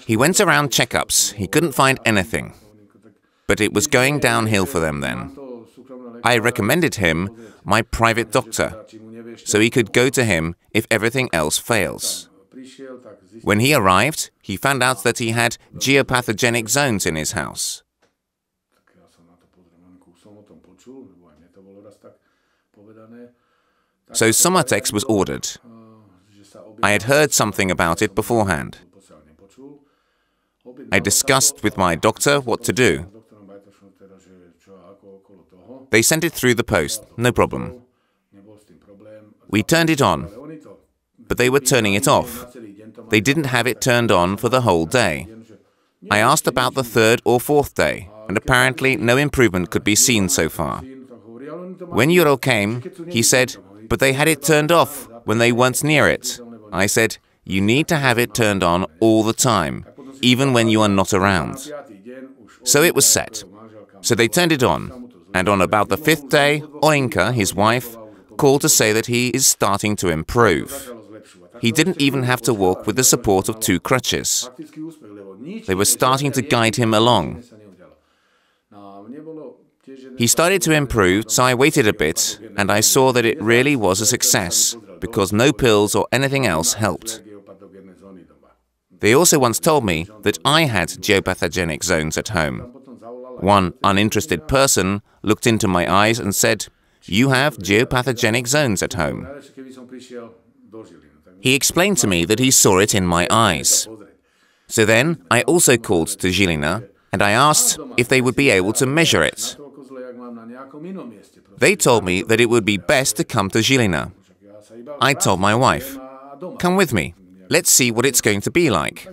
He went around checkups. He couldn't find anything. But it was going downhill for them then. I recommended him my private doctor, so he could go to him if everything else fails. When he arrived, he found out that he had geopathogenic zones in his house. So Somatex was ordered. I had heard something about it beforehand. I discussed with my doctor what to do. They sent it through the post, no problem. We turned it on, but they were turning it off. They didn't have it turned on for the whole day. I asked about the third or fourth day, and apparently no improvement could be seen so far. When Juro came, he said, but they had it turned off when they weren't near it. I said, you need to have it turned on all the time, even when you are not around. So it was set. So they turned it on, and on about the fifth day, Olenka, his wife, called to say that he is starting to improve. He didn't even have to walk with the support of 2 crutches. They were starting to guide him along. He started to improve, so I waited a bit, and I saw that it really was a success, because no pills or anything else helped. They also once told me that I had geopathogenic zones at home. One uninterested person looked into my eyes and said, "You have geopathogenic zones at home." He explained to me that he saw it in my eyes. So then I also called to Žilina and I asked if they would be able to measure it. They told me that it would be best to come to Žilina. I told my wife, "Come with me, let's see what it's going to be like."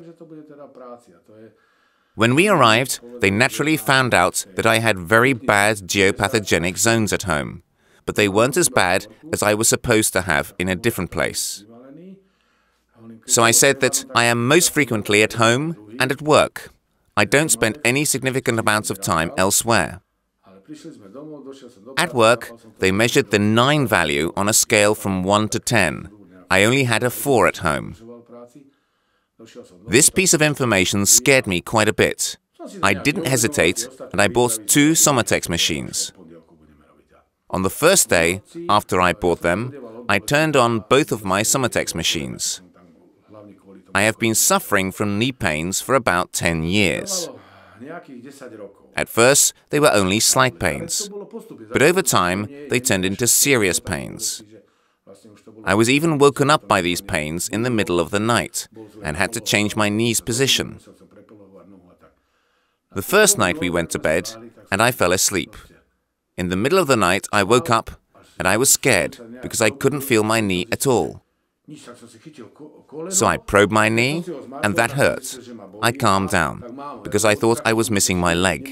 When we arrived, they naturally found out that I had very bad geopathogenic zones at home, but they weren't as bad as I was supposed to have in a different place. So I said that I am most frequently at home and at work. I don't spend any significant amounts of time elsewhere. At work, they measured the 9 value on a scale from 1 to 10. I only had a 4 at home. This piece of information scared me quite a bit. I didn't hesitate and I bought 2 Somatex machines. On the first day, after I bought them, I turned on both of my Somatex machines. I have been suffering from knee pains for about 10 years. At first, they were only slight pains, but over time, they turned into serious pains. I was even woken up by these pains in the middle of the night and had to change my knee's position. The first night we went to bed and I fell asleep. In the middle of the night, I woke up and I was scared because I couldn't feel my knee at all. So I probed my knee, and that hurt. I calmed down, because I thought I was missing my leg.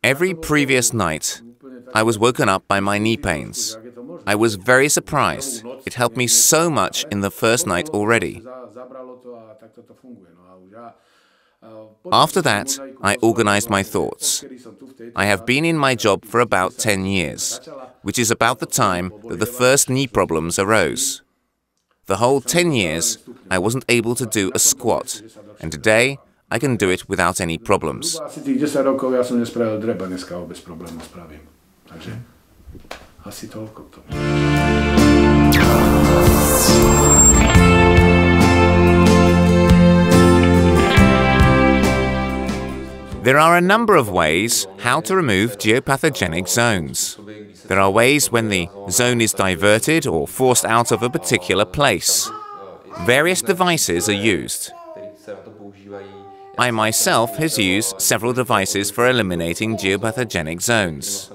Every previous night, I was woken up by my knee pains. I was very surprised. It helped me so much in the first night already. After that, I organized my thoughts. I have been in my job for about 10 years, which is about the time that the first knee problems arose. The whole 10 years, I wasn't able to do a squat, and today, I can do it without any problems. There are a number of ways how to remove geopathogenic zones. There are ways when the zone is diverted or forced out of a particular place. Various devices are used. I myself has used several devices for eliminating geopathogenic zones.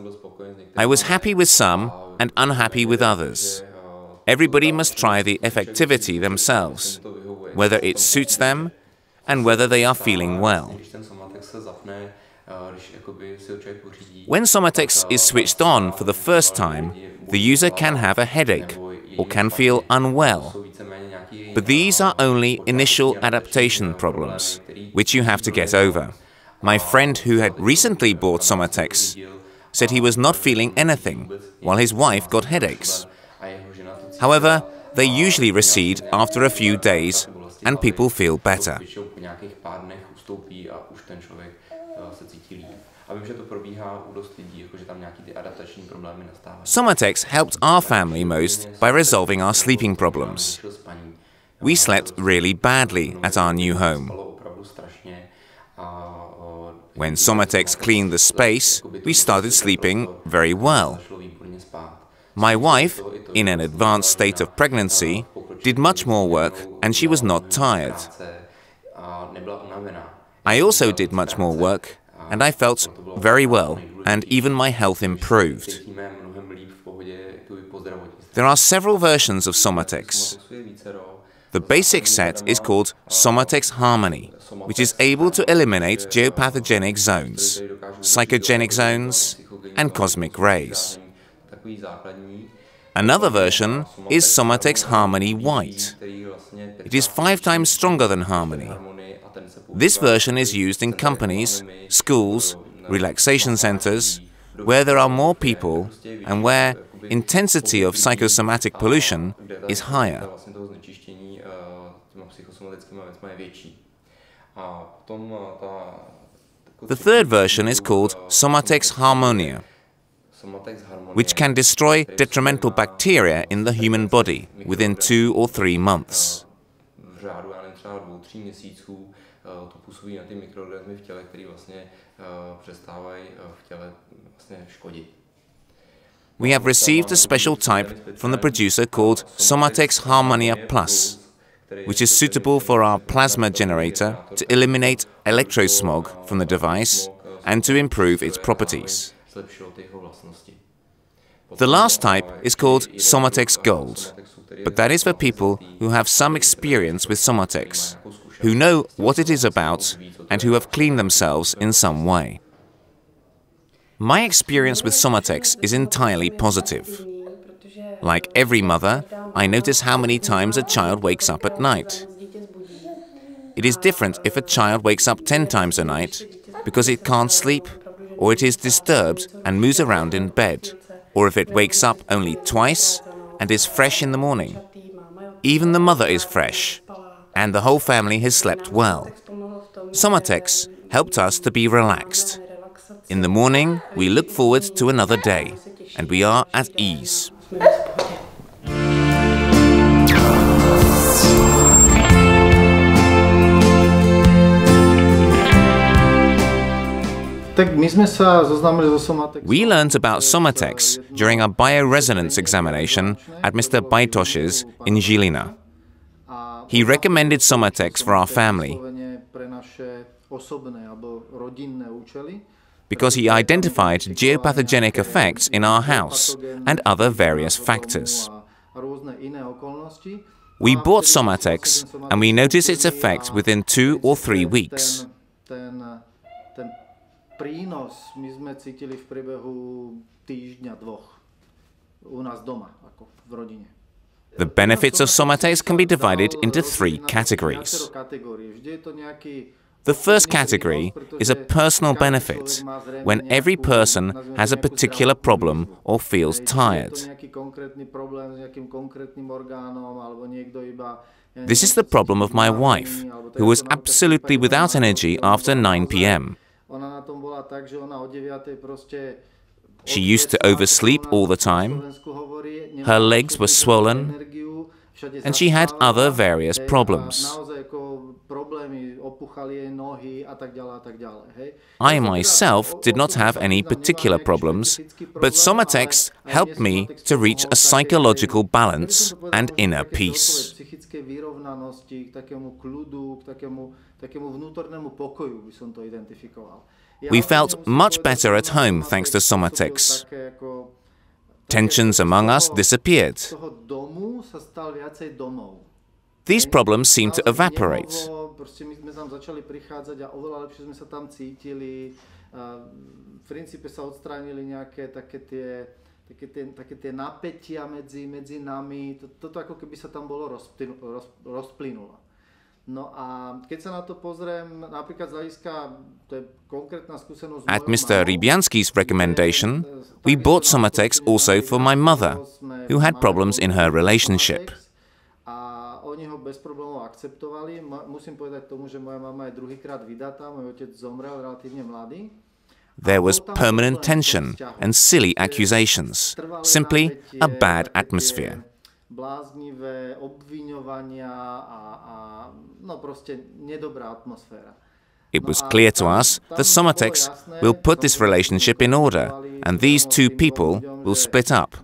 I was happy with some and unhappy with others. Everybody must try the effectivity themselves, whether it suits them and whether they are feeling well. When Somatex is switched on for the first time, the user can have a headache or can feel unwell. But these are only initial adaptation problems, which you have to get over. My friend who had recently bought Somatex said he was not feeling anything, while his wife got headaches. However, they usually recede after a few days and people feel better. Somatex helped our family most by resolving our sleeping problems. We slept really badly at our new home. When Somatex cleaned the space, we started sleeping very well. My wife, in an advanced state of pregnancy, did much more work and she was not tired. I also did much more work and I felt very well and even my health improved. There are several versions of Somatex. The basic set is called Somatex Harmony, which is able to eliminate geopathogenic zones, psychogenic zones, and cosmic rays. Another version is Somatex Harmony White. It is 5 times stronger than Harmony. This version is used in companies, schools, relaxation centers, where there are more people and where intensity of psychosomatic pollution is higher. The third version is called Somatex Harmonia, which can destroy detrimental bacteria in the human body within 2 or 3 months. We have received a special type from the producer called Somatex Harmonia Plus, which is suitable for our plasma generator to eliminate electro-smog from the device and to improve its properties. The last type is called Somatex Gold, but that is for people who have some experience with Somatex, who know what it is about and who have cleaned themselves in some way. My experience with Somatex is entirely positive. Like every mother, I notice how many times a child wakes up at night. It is different if a child wakes up 10 times a night because it can't sleep, or it is disturbed and moves around in bed, or if it wakes up only twice and is fresh in the morning. Even the mother is fresh, and the whole family has slept well. Somatex helped us to be relaxed. In the morning, we look forward to another day, and we are at ease. We learned about Somatex during our bioresonance examination at Mr. Bajtoš's in Žilina. He recommended Somatex for our family because he identified geopathogenic effects in our house and other various factors. We bought Somatex and we noticed its effect within 2 or 3 weeks. The benefits of Somatex can be divided into 3 categories. The first category is a personal benefit, when every person has a particular problem or feels tired. This is the problem of my wife, who was absolutely without energy after 9 p.m. She used to oversleep all the time, her legs were swollen, and she had other various problems. I myself did not have any particular problems, but Somatex helped me to reach a psychological balance and inner peace. We felt much better at home thanks to Somatex. Tensions among us disappeared. these problems seem to evaporate. Proste my sme tam začali prichádzať a oveľa lepšie sme sa tam cítili. V princípe sa odstránili nejaké také tie napätia medzi nami. Toto ako keby sa tam bolo rozplynulo. No a keď sa na to pozriem, napríklad z hľadiska, to je konkrétna skúsenosť. At Mr. Rybianski's recommendation, we bought Somatex also for my mother, who had problems in her relationship. Oni ho bez problémov akceptovali. Musím povedať tomu, že moja mama je druhýkrát vydatá, môj otec zomrel relatívne mladý. There was permanent tension and silly accusations, simply a bad atmosphere. Bláznivé obviňovania a no proste nedobrá atmosféra. It was clear to us that Somatex will put this relationship in order, and these two people will split up.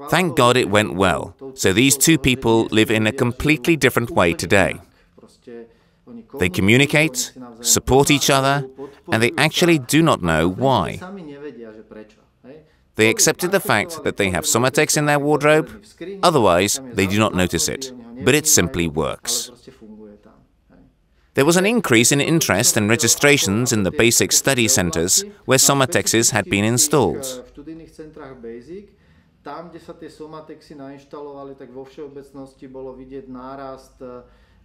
Thank God it went well, so these two people live in a completely different way today. They communicate, support each other, and they actually do not know why. They accepted the fact that they have Somatex in their wardrobe, otherwise they do not notice it, but it simply works. There was an increase in interest and registrations in the basic study centers where Somatexes had been installed. Tam, kde sa tie Somatexy nainštalovali, tak vo všeobecnosti bolo vidieť nárast,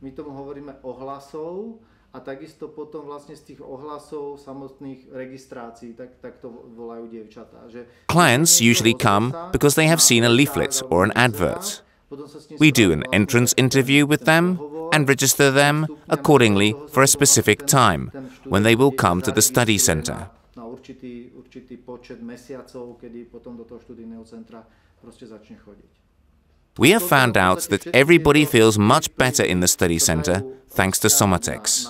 my tomu hovoríme ohlasov, a takisto potom vlastne z tých ohlasov samotných registrácií, tak to volajú dievčatá. Clients usually come because they have seen a leaflet or an advert. We do an entrance interview with them and register them accordingly for a specific time when they will come to the study center. Na určitý počet mesiacov, kedy potom do toho študijného centra proste začne chodiť. We have found out that everybody feels much better in the study center thanks to Somatex.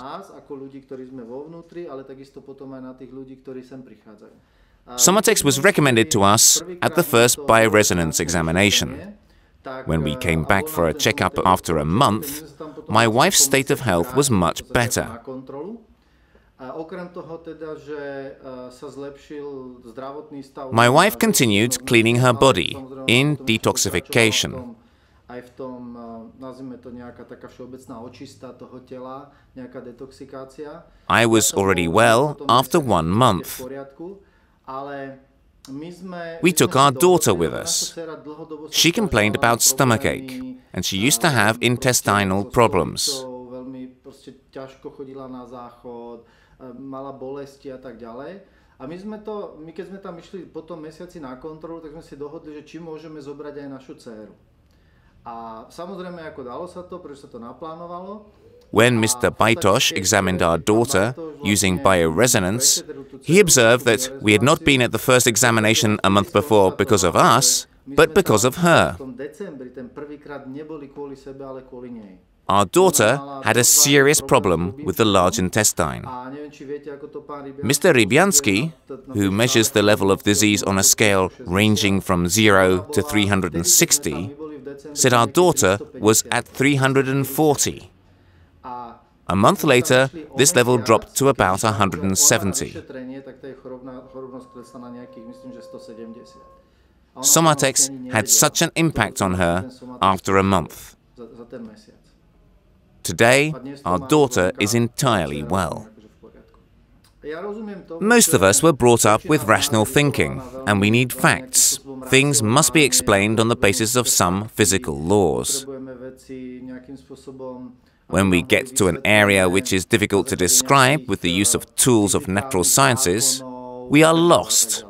Somatex was recommended to us at the first bioresonance examination. When we came back for a checkup after a month, my wife's state of health was much better. My wife continued cleaning her body in detoxification. I was already well after 1 month. We took our daughter with us. She complained about stomachache, and she used to have intestinal problems. Mala bolesti a tak ďalej. A my keď sme tam išli po tom mesiaci na kontrolu, tak sme si dohodli, že či môžeme zobrať aj našu dcéru. A samozrejme, ako dalo sa to, pretože sa to naplánovalo. When Mr. Baitoš examined our daughter using bioresonance, he observed that we had not been at the first examination a month before because of us, but because of her. Our daughter had a serious problem with the large intestine. Mr. Rybianski, who measures the level of disease on a scale ranging from 0 to 360, said our daughter was at 340. A month later, this level dropped to about 170. Somatex had such an impact on her after a month. Today, our daughter is entirely well. Most of us were brought up with rational thinking, and we need facts. Things must be explained on the basis of some physical laws. When we get to an area which is difficult to describe with the use of tools of natural sciences, we are lost.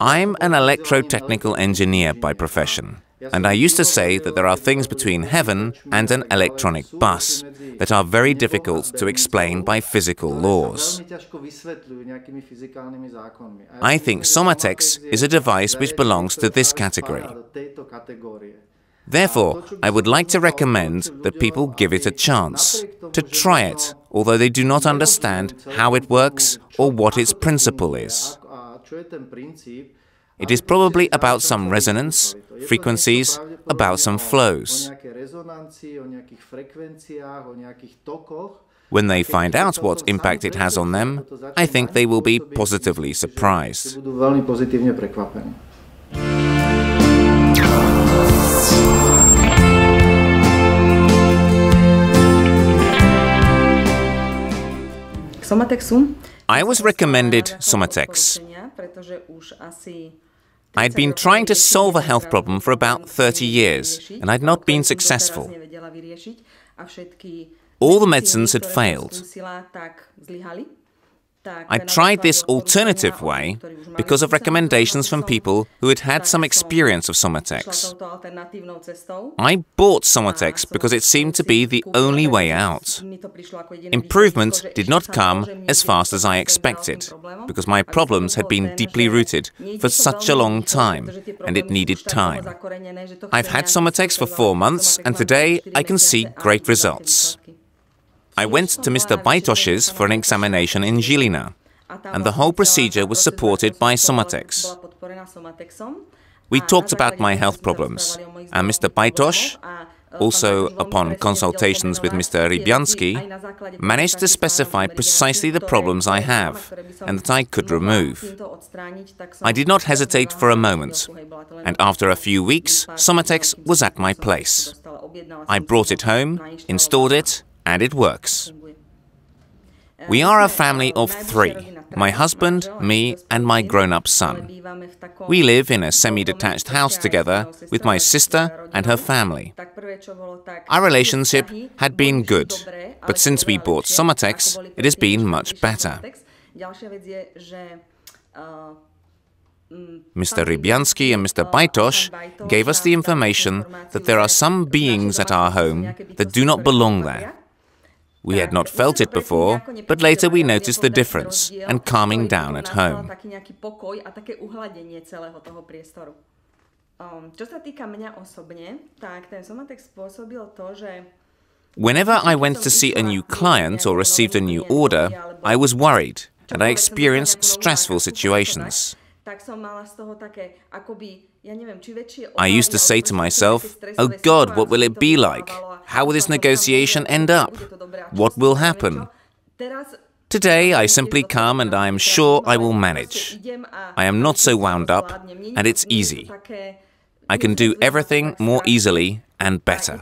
I'm an electrotechnical engineer by profession, and I used to say that there are things between heaven and an electronic bus that are very difficult to explain by physical laws. I think Somatex is a device which belongs to this category. Therefore, I would like to recommend that people give it a chance, to try it, although they do not understand how it works or what its principle is. It is probably about some resonance, frequencies, about some flows. When they find out what impact it has on them, I think they will be positively surprised. I was recommended Somatex. I'd been trying to solve a health problem for about 30 years, and I'd not been successful. All the medicines had failed. I tried this alternative way because of recommendations from people who had had some experience of Somatex. I bought Somatex because it seemed to be the only way out. Improvement did not come as fast as I expected, because my problems had been deeply rooted for such a long time, and it needed time. I've had Somatex for 4 months, and today I can see great results. I went to Mr. Bajtoš's for an examination in Žilina, and the whole procedure was supported by Somatex. We talked about my health problems, and Mr. Bajtoš, also upon consultations with Mr. Rybiansky, managed to specify precisely the problems I have, and that I could remove. I did not hesitate for a moment, and after a few weeks, Somatex was at my place. I brought it home, installed it, and it works. We are a family of 3, my husband, me, and my grown-up son. We live in a semi-detached house together with my sister and her family. Our relationship had been good, but since we bought Somatex, it has been much better. Mr. Rybiansky and Mr. Bajtoš gave us the information that there are some beings at our home that do not belong there. We had not felt it before, but later we noticed the difference and calming down at home. Whenever I went to see a new client or received a new order, I was worried, and I experienced stressful situations. I used to say to myself, "Oh God, what will it be like? How will this negotiation end up? What will happen?" Today I simply come and I am sure I will manage. I am not so wound up, and it's easy. I can do everything more easily and better.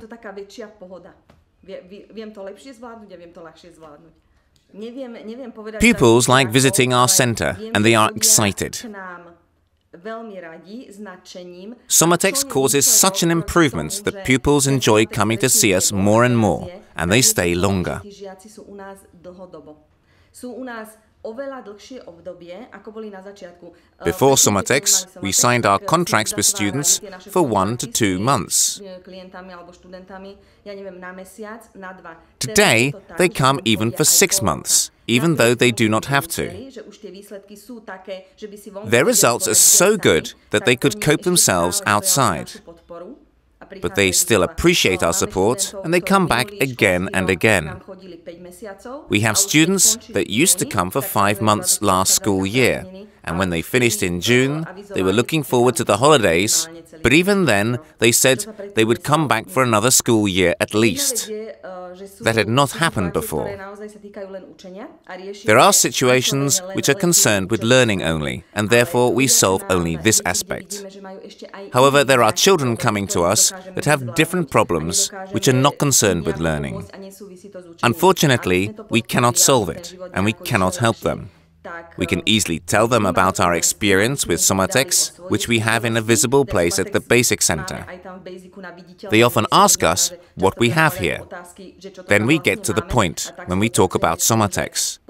Pupils like visiting our center, and they are excited. Somatex causes such an improvement that pupils enjoy coming to see us more and more, and they stay longer. Before Somatex, we signed our contracts with students for 1 to 2 months. Today, they come even for 6 months, even though they do not have to. Their results are so good that they could cope themselves outside. But they still appreciate our support, and they come back again and again. We have students that used to come for 5 months last school year, and when they finished in June, they were looking forward to the holidays, but even then, they said they would come back for another school year at least. That had not happened before. There are situations which are concerned with learning only, and therefore we solve only this aspect. However, there are children coming to us that have different problems which are not concerned with learning. Unfortunately, we cannot solve it, and we cannot help them. We can easily tell them about our experience with Somatex, which we have in a visible place at the Basic Center. They often ask us what we have here. Then we get to the point when we talk about Somatex,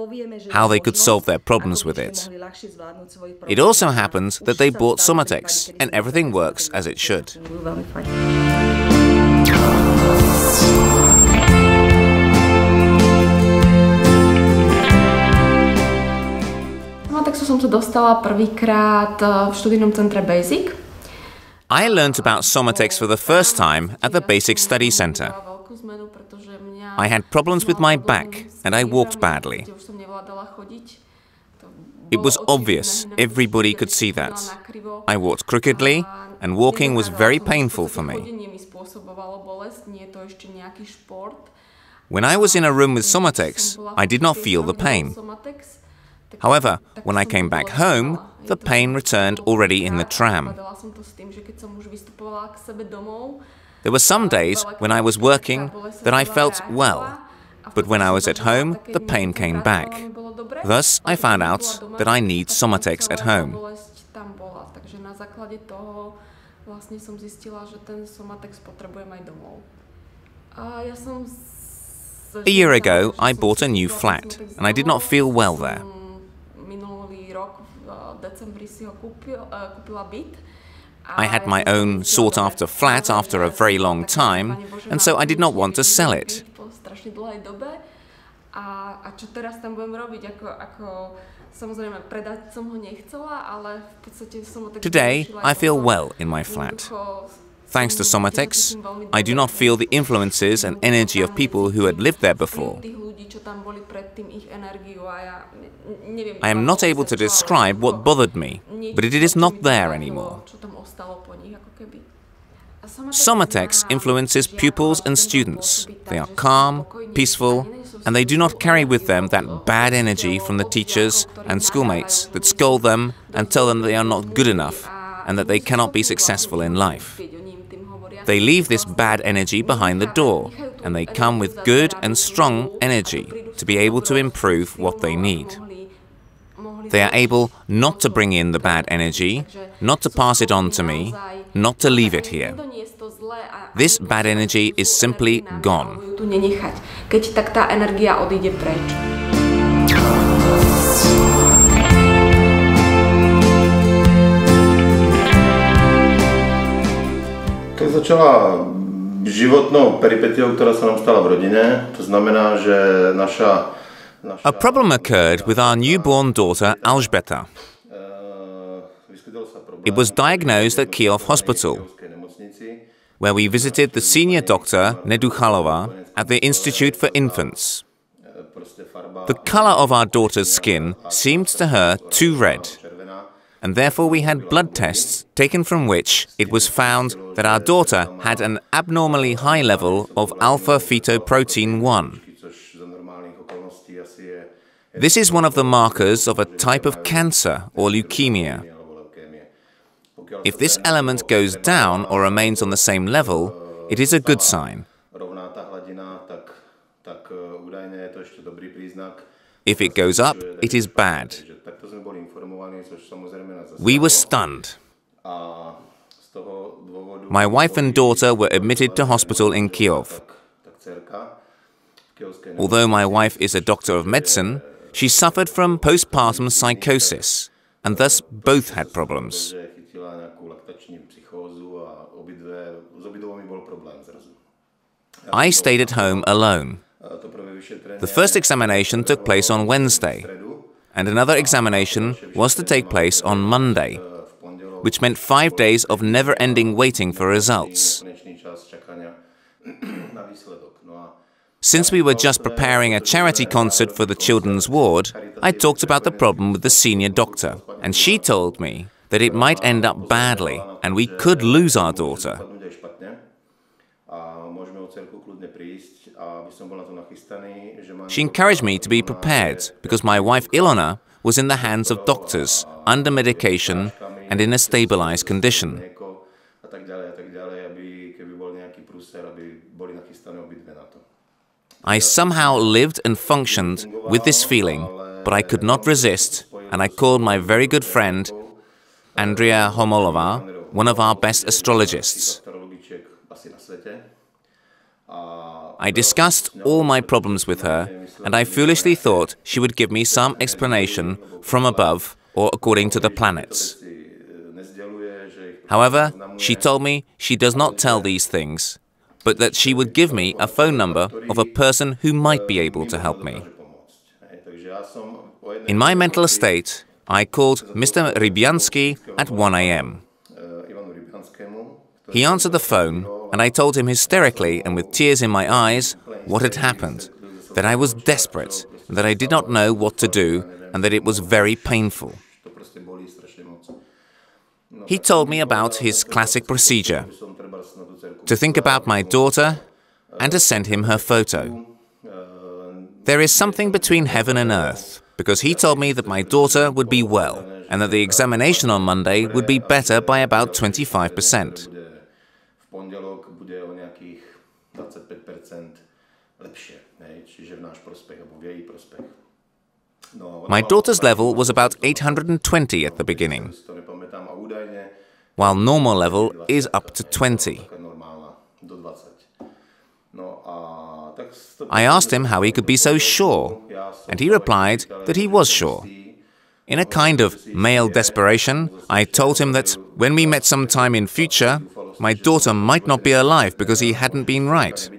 how they could solve their problems with it. It also happens that they bought Somatex, and everything works as it should. Som sa dostala prvýkrát v študijnom centre Basic. I learnt about Somatex for the first time at the Basic Study Center. I had problems with my back and I walked badly. It was obvious, everybody could see that. I walked crookedly, and walking was very painful for me. When I was in a room with Somatex, I did not feel the pain. However, when I came back home, the pain returned already in the tram. There were some days when I was working that I felt well, but when I was at home, the pain came back. Thus, I found out that I need Somatex at home. A year ago, I bought a new flat, and I did not feel well there. I had my own sought-after flat after a very long time, and so I did not want to sell it. Today, I feel well in my flat. Thanks to Somatex, I do not feel the influences and energy of people who had lived there before. I am not able to describe what bothered me, but it is not there anymore. Somatex influences pupils and students. They are calm, peaceful, and they do not carry with them that bad energy from the teachers and schoolmates that scold them and tell them they are not good enough and that they cannot be successful in life. They leave this bad energy behind the door, and they come with good and strong energy to be able to improve what they need. They are able not to bring in the bad energy, not to pass it on to me, not to leave it here. This bad energy is simply gone. To začala životnou peripetiou, která se nám stala v rodině. To znamená, že A problem occurred with our newborn daughter Alžbeta. It was diagnosed at Kyjov Hospital, where we visited the senior doctor Neduchalova at the Institute for Infants. The color of our daughter's skin seemed to her too red, and therefore we had blood tests taken from which it was found that our daughter had an abnormally high level of alpha-fetoprotein 1. This is one of the markers of a type of cancer or leukemia. If this element goes down or remains on the same level, it is a good sign. If it goes up, it is bad. We were stunned. My wife and daughter were admitted to hospital in Kyjov. Although my wife is a doctor of medicine, she suffered from postpartum psychosis, and thus both had problems. I stayed at home alone. The first examination took place on Wednesday, and another examination was to take place on Monday, which meant 5 days of never-ending waiting for results. Since we were just preparing a charity concert for the children's ward, I talked about the problem with the senior doctor, and she told me that it might end up badly, and we could lose our daughter. She encouraged me to be prepared, because my wife Ilona was in the hands of doctors, under medication, and in a stabilized condition. I somehow lived and functioned with this feeling, but I could not resist, and I called my very good friend, Andrea Homolova, one of our best astrologists. I discussed all my problems with her, and I foolishly thought she would give me some explanation from above or according to the planets. However, she told me she does not tell these things, but that she would give me a phone number of a person who might be able to help me. In my mental state, I called Mr. Rybyansky at 1 a.m. He answered the phone, and I told him hysterically and with tears in my eyes what had happened, that I was desperate, and that I did not know what to do, and that it was very painful. He told me about his classic procedure, to think about my daughter and to send him her photo. There is something between heaven and earth, because he told me that my daughter would be well and that the examination on Monday would be better by about 25%. My daughter's level was about 820 at the beginning, while normal level is up to 20. I asked him how he could be so sure, and he replied that he was sure. In a kind of male desperation, I told him that when we met sometime in future, my daughter might not be alive because he hadn't been right.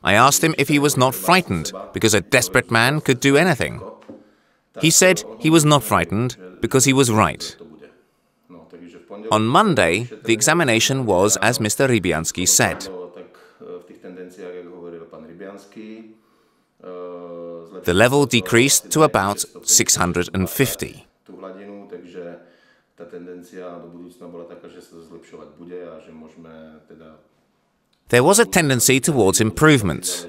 I asked him if he was not frightened because a desperate man could do anything. He said he was not frightened because he was right. On Monday, the examination was as Mr. Rybiansky said. The level decreased to about 650. There was a tendency towards improvement.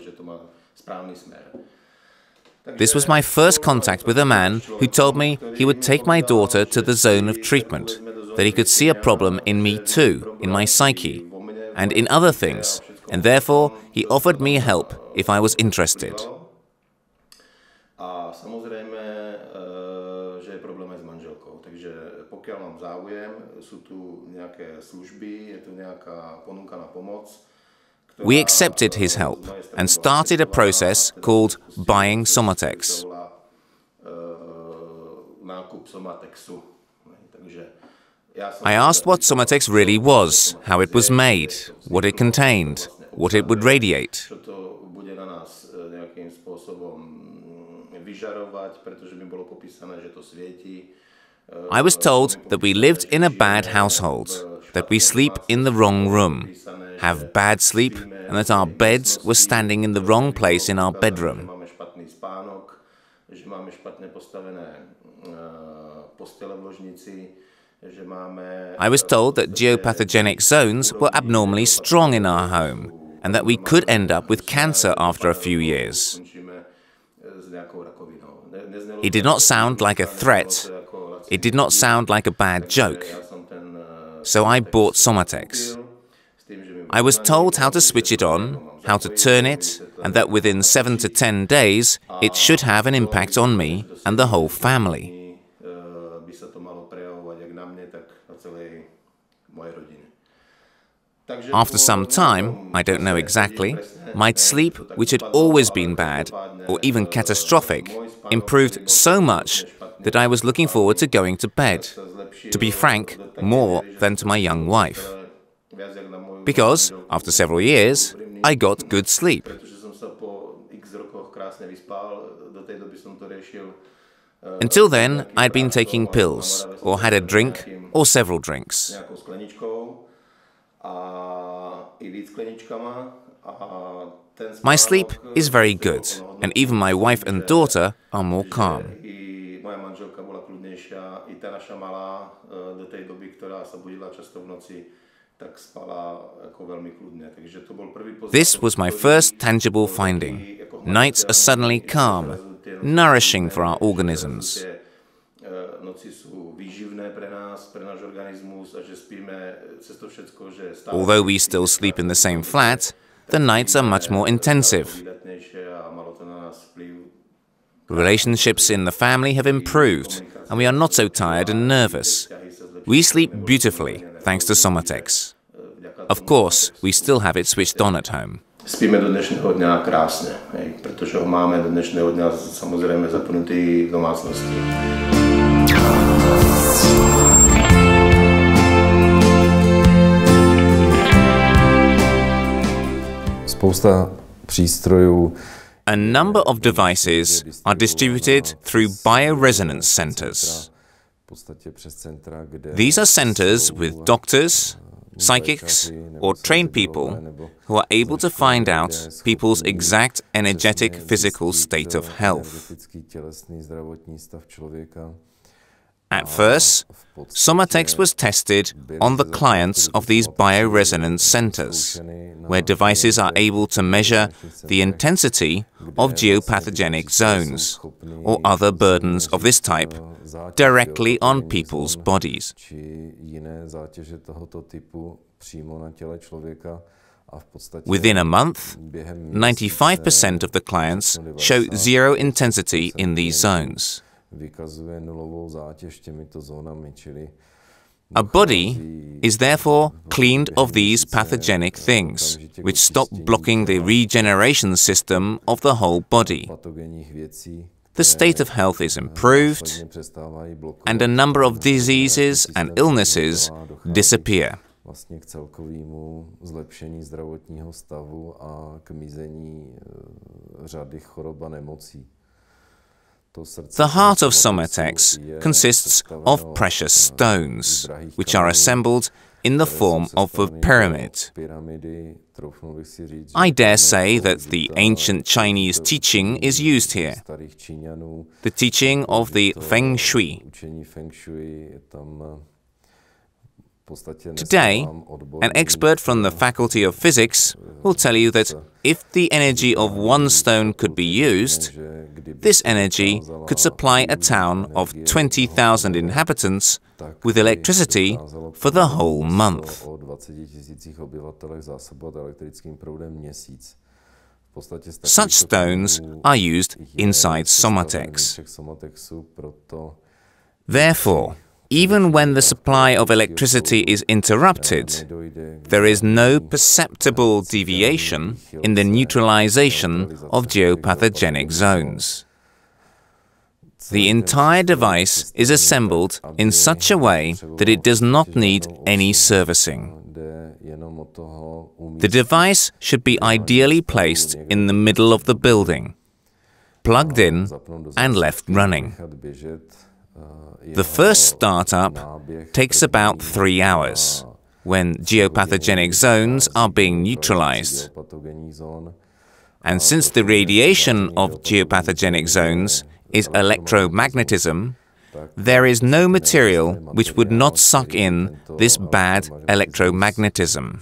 This was my first contact with a man who told me he would take my daughter to the zone of treatment, that he could see a problem in me too, in my psyche, and in other things, and therefore he offered me help if I was interested. We accepted his help and started a process called buying Somatex. I asked what Somatex really was, how it was made, what it contained, what it would radiate. I was told that we lived in a bad household, that we sleep in the wrong room, have bad sleep, and that our beds were standing in the wrong place in our bedroom. I was told that geopathogenic zones were abnormally strong in our home, and that we could end up with cancer after a few years. It did not sound like a threat. It did not sound like a bad joke. So I bought Somatex. I was told how to switch it on, how to turn it, and that within 7 to 10 days, it should have an impact on me and the whole family. After some time, I don't know exactly, my sleep, which had always been bad, or even catastrophic, improved so much that I was looking forward to going to bed. To be frank, more than to my young wife. Because, after several years, I got good sleep. Until then, I'd been taking pills, or had a drink, or several drinks. My sleep is very good, and even my wife and daughter are more calm. This was my first tangible finding. Nights are suddenly calm, nourishing for our organisms. Although we still sleep in the same flat, the nights are much more intensive. Relationships in the family have improved, and we are not so tired and nervous. We sleep beautifully, thanks to Somatex. Of course, we still have it switched on at home. Spíme do dnešního dňa krásně, protože ho máme do dnešního dňa samozřejmě zapnutý v domácnosti. Spousta přístrojů. A number of devices are distributed through bioresonance centers. These are centers with doctors, psychics, or trained people who are able to find out people's exact energetic physical state of health. At first, Somatex was tested on the clients of these bioresonance centers, where devices are able to measure the intensity of geopathogenic zones or other burdens of this type directly on people's bodies. Within a month, 95% of the clients show zero intensity in these zones. A body is therefore cleaned of these pathogenic things, which stop blocking the regeneration system of the whole body. The state of health is improved, and a number of diseases and illnesses disappear. The heart of Somatex consists of precious stones, which are assembled in the form of a pyramid. I dare say that the ancient Chinese teaching is used here, the teaching of the Feng Shui. Today, an expert from the Faculty of Physics will tell you that if the energy of one stone could be used, this energy could supply a town of 20,000 inhabitants with electricity for the whole month. Such stones are used inside Somatex. Therefore, even when the supply of electricity is interrupted, there is no perceptible deviation in the neutralization of geopathogenic zones. The entire device is assembled in such a way that it does not need any servicing. The device should be ideally placed in the middle of the building, plugged in and left running. The first startup takes about 3 hours, when geopathogenic zones are being neutralized. And since the radiation of geopathogenic zones is electromagnetism, there is no material which would not suck in this bad electromagnetism.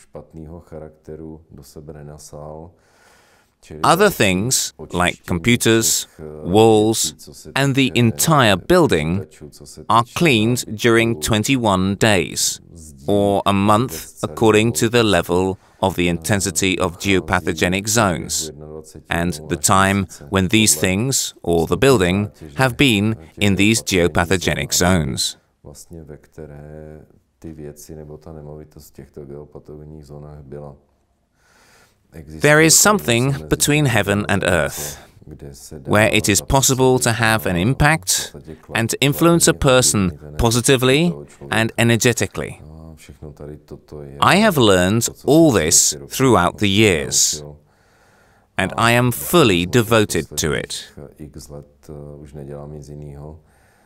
Other things, like computers, walls, and the entire building, are cleaned during 21 days, or a month according to the level of the intensity of geopathogenic zones, and the time when these things, or the building, have been in these geopathogenic zones. There is something between heaven and earth, where it is possible to have an impact and to influence a person positively and energetically. I have learned all this throughout the years, and I am fully devoted to it.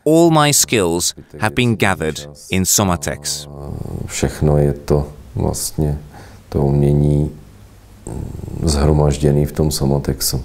All my skills have been gathered in Somatex. Všechno je to vlastně to umění zhromažděný v tom Somatexu.